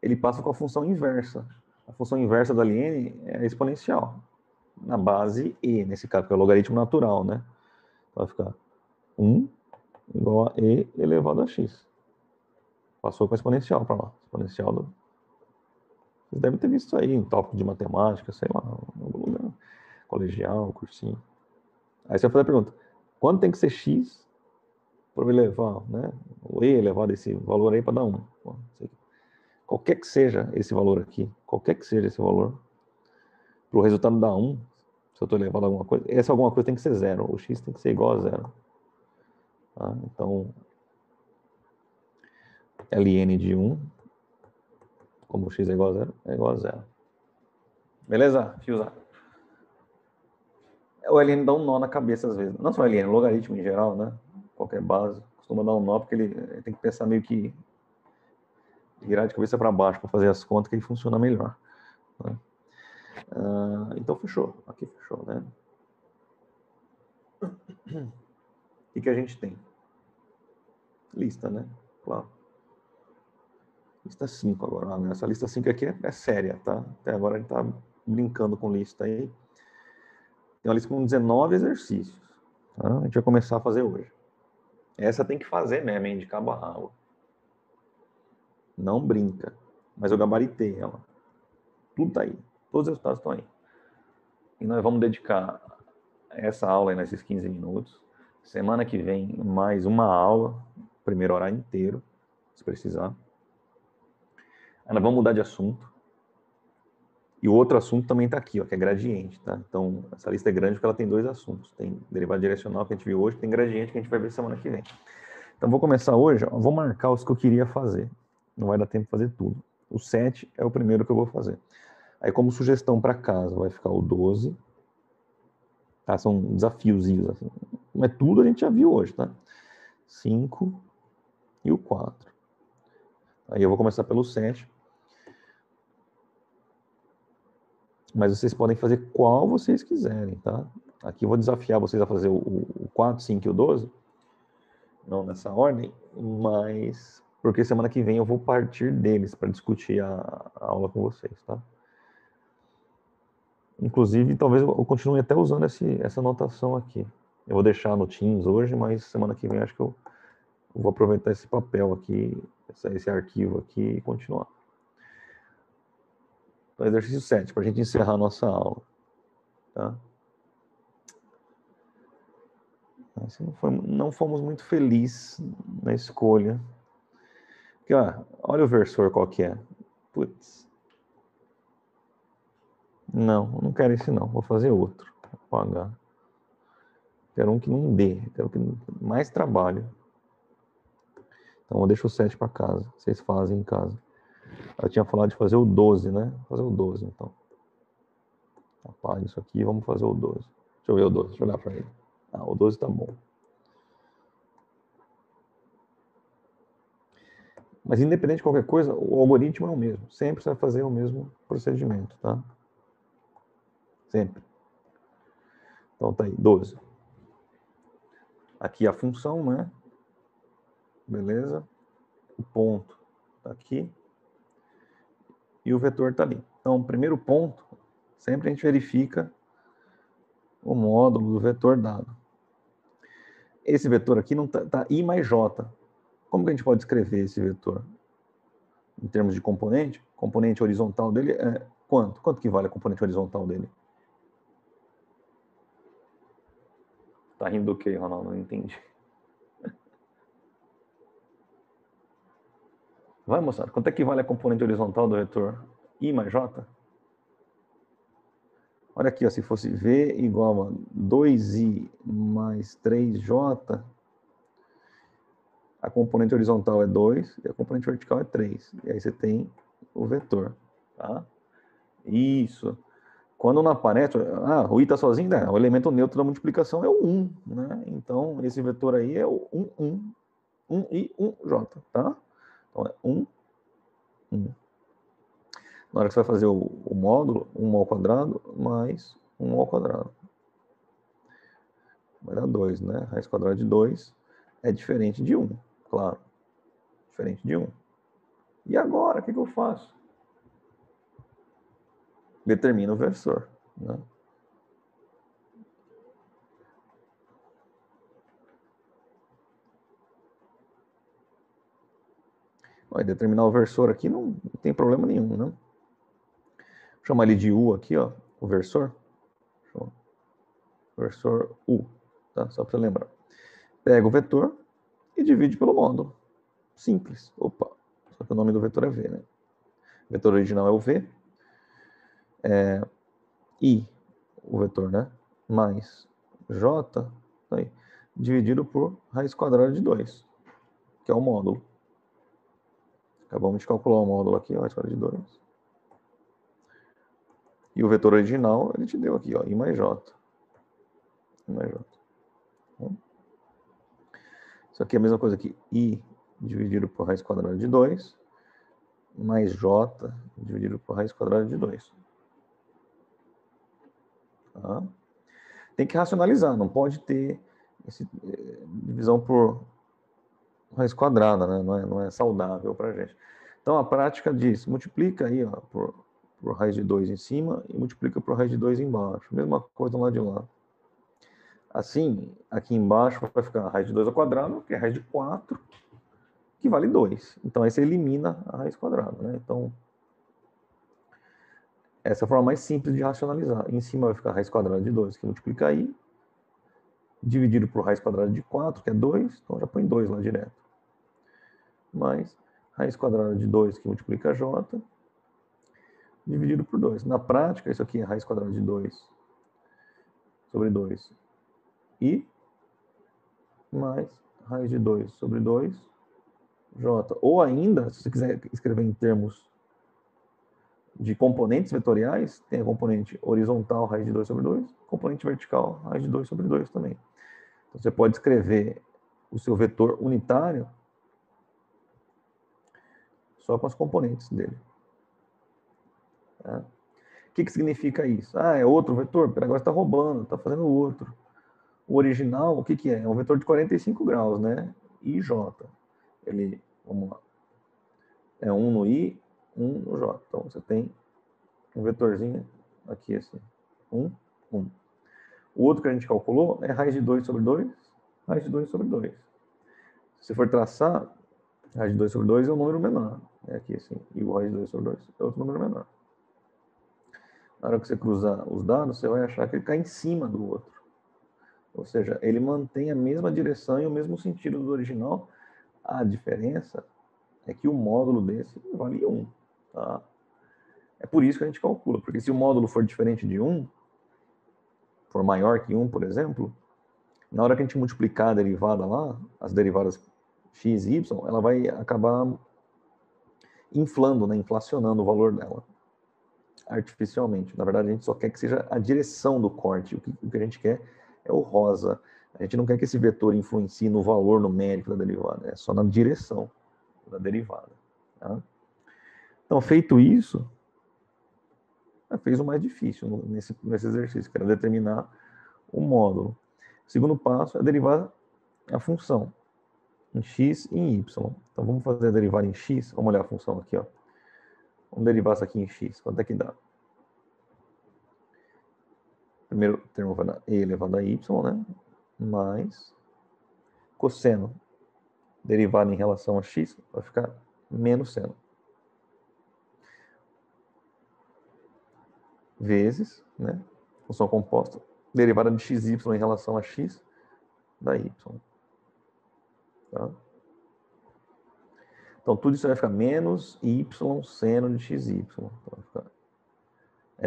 S1: ele passa com a função inversa. A função inversa do ln é exponencial. Na base e, nesse caso, que é o logaritmo natural, né? Então vai ficar 1 igual a e elevado a x. Passou com a exponencial para lá. Exponencial do... Vocês devem ter visto isso aí em tópico de matemática, sei lá, em algum lugar. Colegial, cursinho. Aí você vai fazer a pergunta: quanto tem que ser x para eu elevar, né? O e elevado a esse valor aí para dar 1. Qualquer que seja esse valor aqui, qualquer que seja esse valor, para o resultado dar 1, se eu estou elevando a alguma coisa, essa alguma coisa tem que ser 0. O x tem que ser igual a 0. Tá? Então, ln de 1, como o x é igual a 0, é igual a 0. Beleza? Fiuza. O ln dá um nó na cabeça às vezes. Não só ln, logaritmo em geral, né? Qualquer base. Costuma dar um nó porque ele tem que pensar meio que virar de cabeça para baixo para fazer as contas que ele funciona melhor. Né? Então fechou. Aqui fechou, né? O que a gente tem? Lista, né? Claro. Lista 5 agora. Essa lista 5 aqui é séria, tá? Até agora a gente tá brincando com lista aí. Tem uma lista com 19 exercícios. Tá? A gente vai começar a fazer hoje. Essa tem que fazer mesmo, hein, de cabo a rabo. Não brinca. Mas eu gabaritei ela. Tudo tá aí. Todos os resultados estão aí. E nós vamos dedicar essa aula aí nesses 15 minutos. Semana que vem, mais uma aula. Primeiro horário inteiro, se precisar. Aí nós vamos mudar de assunto. E o outro assunto também está aqui, ó, que é gradiente, tá? Então, essa lista é grande porque ela tem 2 assuntos. Tem derivada direcional que a gente viu hoje, tem gradiente que a gente vai ver semana que vem. Então, vou começar hoje, ó, vou marcar os que eu queria fazer. Não vai dar tempo de fazer tudo. O 7 é o primeiro que eu vou fazer. Aí, como sugestão para casa, vai ficar o 12. Tá? São desafiozinhos, assim. Mas tudo a gente já viu hoje, tá? 5 e o 4. Aí eu vou começar pelo 7. Mas vocês podem fazer qual vocês quiserem, tá? Aqui eu vou desafiar vocês a fazer o 4, 5 e o 12. Não nessa ordem, mas porque semana que vem eu vou partir deles para discutir a aula com vocês, tá? Inclusive, talvez eu continue até usando essa anotação aqui. Eu vou deixar no Teams hoje, mas semana que vem acho que eu vou aproveitar esse papel aqui, esse arquivo aqui e continuar. Então, exercício 7, para a gente encerrar a nossa aula. Tá? Não fomos muito felizes na escolha. Porque, olha o versor qual que é. Putz. Não quero esse não. Vou fazer outro. Vou apagar. Quero um que não dê. Quero que mais trabalho. Então eu deixo o 7 para casa. Vocês fazem em casa. Eu tinha falado de fazer o 12, né? Vou fazer o 12 então. Apaga isso aqui e vamos fazer o 12. Deixa eu ver o 12. Deixa eu olhar para ele. O 12 tá bom. Mas independente de qualquer coisa, o algoritmo é o mesmo. Sempre você vai fazer o mesmo procedimento, tá? Sempre. Então tá aí, 12. Aqui a função, né? Beleza? O ponto tá aqui. E o vetor tá ali. Então, o primeiro ponto, sempre a gente verifica o módulo do vetor dado. Esse vetor aqui não tá I mais J. Como que a gente pode escrever esse vetor? Em termos de componente, componente horizontal dele é quanto? Quanto que vale a componente horizontal dele? Tá rindo do quê, Ronaldo? Não entendi. Vai, moçada. Quanto é que vale a componente horizontal do vetor I mais J? Olha aqui, ó, se fosse V igual a 2I mais 3J, a componente horizontal é 2 e a componente vertical é 3. E aí você tem o vetor. Tá? Isso. Quando não aparece, o I está sozinho, né? O elemento neutro da multiplicação é o 1. Né? Então, esse vetor aí é o 1, 1. 1I, 1J. Tá? Então, é 1, 1. Na hora que você vai fazer o módulo, 1 ao quadrado mais 1 ao quadrado. Vai dar 2, né? Raiz quadrada de 2 é diferente de 1, claro. Diferente de 1. E agora, o que eu faço? Determino o versor. Né? Vai determinar o versor aqui não tem problema nenhum, né? Vou chamar ele de U aqui, ó, o versor. Versor U, tá? Só para você lembrar. Pega o vetor e divide pelo módulo. Simples. Opa, só que o nome do vetor é V, né? O vetor original é o V. I, o vetor, né? Mais J, tá aí, dividido por raiz quadrada de 2, que é o módulo. Acabamos de calcular o módulo aqui, ó, raiz quadrada de 2. E o vetor original, ele te deu aqui, ó, I mais J. I mais J. Isso aqui é a mesma coisa que I dividido por raiz quadrada de 2, mais J dividido por raiz quadrada de 2. Tá? Tem que racionalizar, não pode ter divisão por raiz quadrada, né? Não é saudável para a gente. Então, a prática diz, multiplica aí ó, por raiz de 2 em cima e multiplica por raiz de 2 embaixo. Mesma coisa lá de lá. Assim, aqui embaixo vai ficar a raiz de 2 ao quadrado, que é a raiz de 4, que vale 2. Então, aí você elimina a raiz quadrada. Né? Então, essa é a forma mais simples de racionalizar. Em cima vai ficar a raiz quadrada de 2, que multiplica aí, dividido por raiz quadrada de 4, que é 2, então já põe 2 lá direto. Mais raiz quadrada de 2, que multiplica j, dividido por 2. Na prática, isso aqui é raiz quadrada de 2 sobre 2 e mais raiz de 2 sobre 2 j. Ou ainda, se você quiser escrever em termos de componentes vetoriais, tem a componente horizontal, raiz de 2 sobre 2, componente vertical, raiz de 2 sobre 2 também. Então, você pode escrever o seu vetor unitário só com as componentes dele. Tá? O que significa isso? É outro vetor? Agora está roubando, está fazendo outro. O original, o que é? É um vetor de 45 graus, né? IJ. Ele, vamos lá. É 1 no I, 1 no J. Então, você tem um vetorzinho aqui assim. 1, 1. O outro que a gente calculou é raiz de 2 sobre 2, raiz de 2 sobre 2. Se for traçar, raiz de 2 sobre 2 é um número menor. É aqui assim. E o raiz de 2 sobre 2 é outro número menor. Na hora que você cruzar os dados, você vai achar que ele cai em cima do outro. Ou seja, ele mantém a mesma direção e o mesmo sentido do original. A diferença é que o módulo desse vale 1. Tá? É por isso que a gente calcula. Porque se o módulo for diferente de 1, for maior que 1, por exemplo, na hora que a gente multiplicar a derivada lá, as derivadas x e y, ela vai acabar inflando, né, inflacionando o valor dela artificialmente. Na verdade, a gente só quer que seja a direção do corte. O que a gente quer é o rosa. A gente não quer que esse vetor influencie no valor numérico da derivada, é só na direção da derivada. Tá? Então, feito isso, fez o mais difícil nesse exercício, que era determinar o módulo. O segundo passo é derivar a função em x e em y. Então, vamos fazer a derivada em x. Vamos olhar a função aqui. Ó. Vamos derivar isso aqui em x. Quanto é que dá? Primeiro termo vai dar e elevado a y, né? Mais cosseno derivado em relação a x vai ficar menos seno. Vezes, né? Função composta, derivada de xy em relação a x da y. Tá? Então, tudo isso vai ficar menos y seno de xy. Então, vai ficar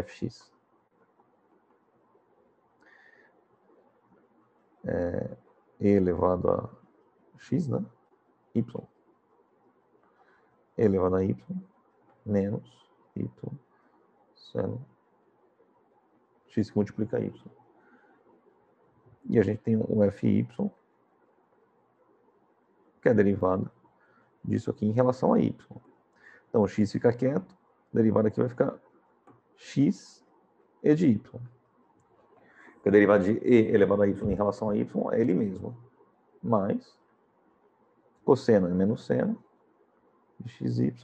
S1: fx. E elevado a x, né? Y. E elevado a y menos y seno x que multiplica y. E a gente tem um fy, que é a derivada disso aqui em relação a y. Então, o x fica quieto, a derivada aqui vai ficar x e de y. Porque a derivada de e elevado a y em relação a y é ele mesmo. Mais cosseno é menos seno de xy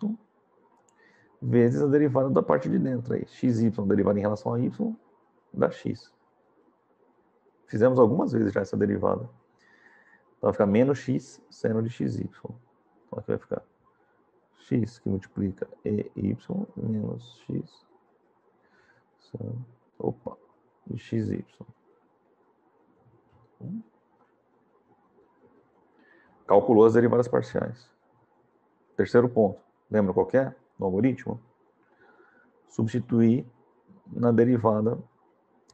S1: vezes a derivada da parte de dentro aí. Xy derivada em relação a y dá x. Fizemos algumas vezes já essa derivada. Então vai ficar menos x seno de xy. Então aqui vai ficar x que multiplica e y menos x seno, de xy. Calculou as derivadas parciais. Terceiro ponto. Lembra qual que é? No algoritmo? Substituir na derivada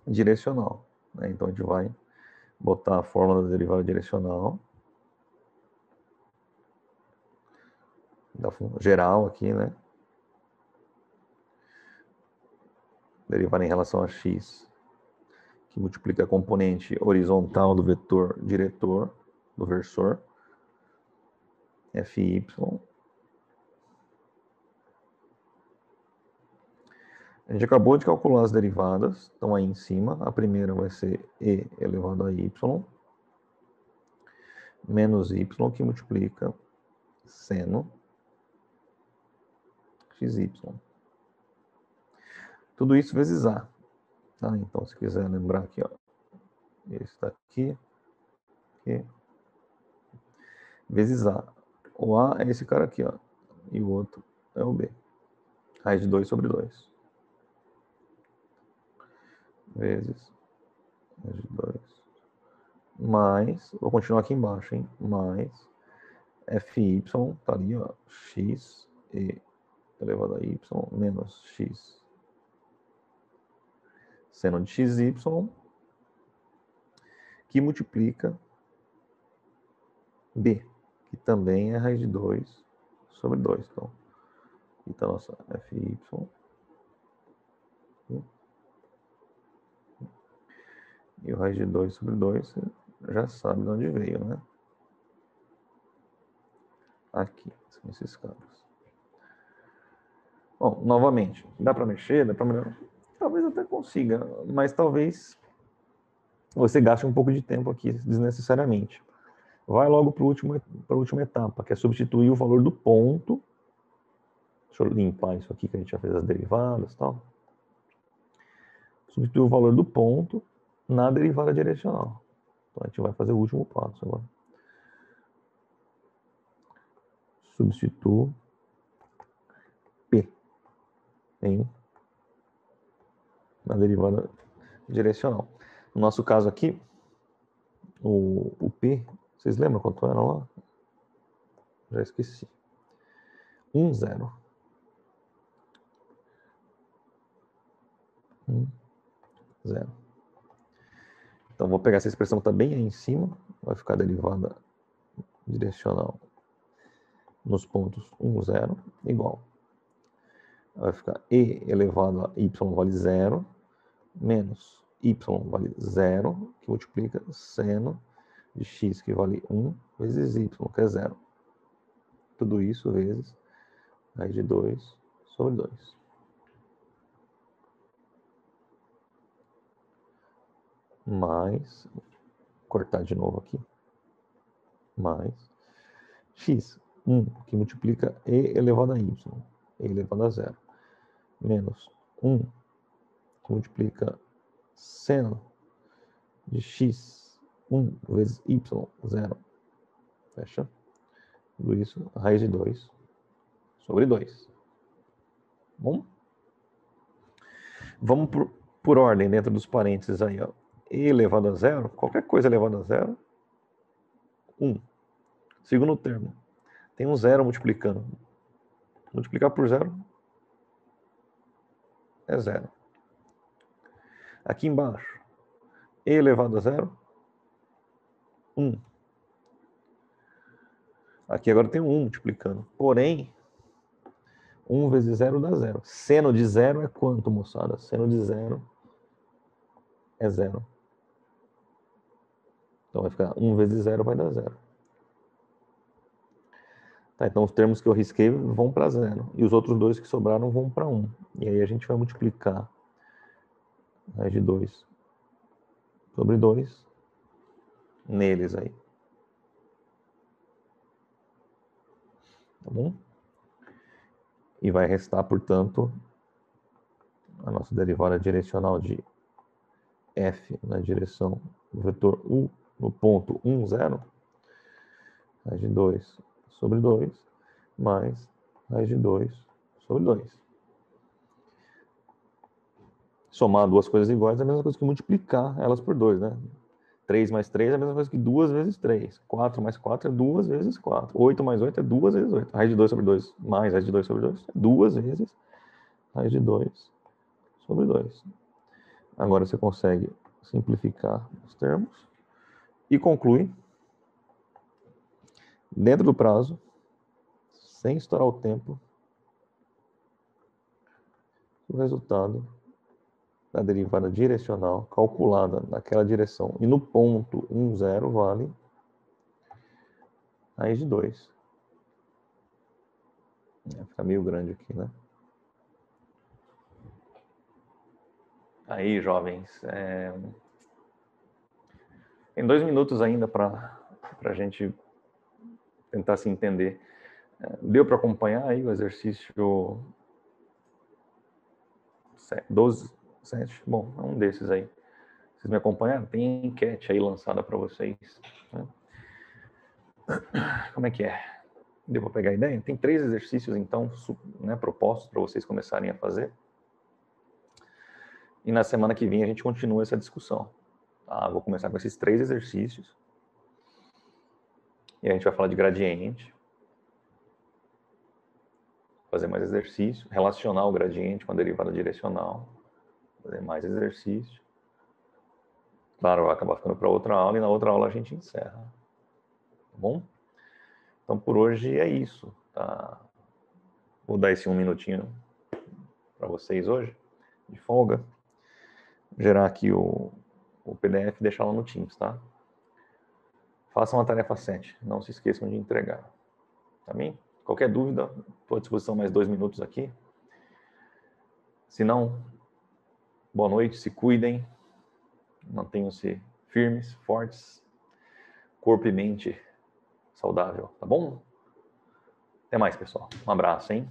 S1: direcional. Né? Então a gente vai botar a fórmula da derivada direcional da geral aqui, né? Derivada em relação a x, que multiplica a componente horizontal do vetor diretor, do versor, fy. A gente acabou de calcular as derivadas, estão aí em cima. A primeira vai ser e elevado a y, menos y, que multiplica seno xy. Tudo isso vezes a. Tá? Então, se quiser lembrar aqui, ó, esse está aqui, vezes a. O a é esse cara aqui, ó, e o outro é o b. Raiz de 2 sobre 2. Vezes raiz de 2. Mais, vou continuar aqui embaixo, hein? Mais fy, tá ali, ó, x e elevado a y menos x seno de xy, que multiplica b, que também é raiz de 2 sobre 2. Então, aqui está a nossa fy. E o raiz de 2 sobre 2, você já sabe de onde veio, né? Aqui, são esses caras. Bom, novamente, dá para mexer, dá para melhorar? Talvez até consiga, mas talvez você gaste um pouco de tempo aqui desnecessariamente. Vai logo para a última etapa, que é substituir o valor do ponto. Deixa eu limpar isso aqui, que a gente já fez as derivadas e tal. Substituir o valor do ponto na derivada direcional. Então a gente vai fazer o último passo agora. substituo P na derivada direcional. No nosso caso aqui, o P, vocês lembram quanto era lá? Já esqueci. 1, 0. 1, 0. Então, vou pegar essa expressão que está bem aí em cima, vai ficar a derivada direcional nos pontos 1, 0, igual. Vai ficar e elevado a y vale 0, menos y vale 0, que multiplica seno de x, que vale 1, vezes y, que é 0. Tudo isso vezes raiz de 2 sobre 2. Mais, cortar de novo aqui, mais x, 1, que multiplica e elevado a y, e elevado a 0, menos 1, que multiplica seno de x, 1 vezes y, 0, fecha, tudo isso, raiz de 2 sobre 2. Bom? Vamos por ordem dentro dos parênteses aí, ó. E elevado a 0, qualquer coisa elevada a 0, 1. Segundo termo, tem um 0 multiplicando. Multiplicar por 0 é 0. Aqui embaixo, e elevado a 0, 1. Aqui agora tem um 1 multiplicando. Porém, 1 vezes 0 dá 0. Seno de 0 é quanto, moçada? Seno de 0 é 0. Então vai ficar 1 vezes 0 vai dar 0. Tá, então os termos que eu risquei vão para 0. E os outros dois que sobraram vão para 1. E aí a gente vai multiplicar raiz de 2 sobre 2 neles aí. Tá bom? E vai restar, portanto, a nossa derivada direcional de f na direção do vetor u no ponto 1, 0, raiz de 2 sobre 2, mais raiz de 2 sobre 2. Somar duas coisas iguais é a mesma coisa que multiplicar elas por 2, né? 3 mais 3 é a mesma coisa que 2 vezes 3. 4 mais 4 é 2 vezes 4. 8 mais 8 é 2 vezes 8. Raiz de 2 sobre 2 mais raiz de 2 sobre 2 é 2 vezes raiz de 2 sobre 2. Agora você consegue simplificar os termos e conclui, dentro do prazo, sem estourar o tempo, o resultado da derivada direcional calculada naquela direção e no ponto 1, 0 vale raiz de 2. Fica meio grande aqui, né? Aí, jovens, tem 2 minutos ainda para a gente tentar se entender. Deu para acompanhar aí o exercício 12, 7? Bom, é um desses aí. Vocês me acompanharam? Tem enquete aí lançada para vocês, né? Como é que é? Deu para pegar a ideia? Tem 3 exercícios, então, né, propostos para vocês começarem a fazer. E na semana que vem a gente continua essa discussão. Tá? Vou começar com esses 3 exercícios. E a gente vai falar de gradiente. Fazer mais exercício. Relacionar o gradiente com a derivada direcional. Fazer mais exercício. Claro, vai acabar ficando para outra aula. E na outra aula a gente encerra. Tá bom? Então, por hoje é isso. Tá? Vou dar esse 1 minutinho para vocês hoje, de folga. Gerar aqui o PDF e deixar lá no Teams, tá? Façam a tarefa 7, não se esqueçam de entregar. Tá bem? Qualquer dúvida, estou à disposição mais 2 minutos aqui. Se não, boa noite, se cuidem, mantenham-se firmes, fortes, corpo e mente saudável, tá bom? Até mais, pessoal. Um abraço, hein?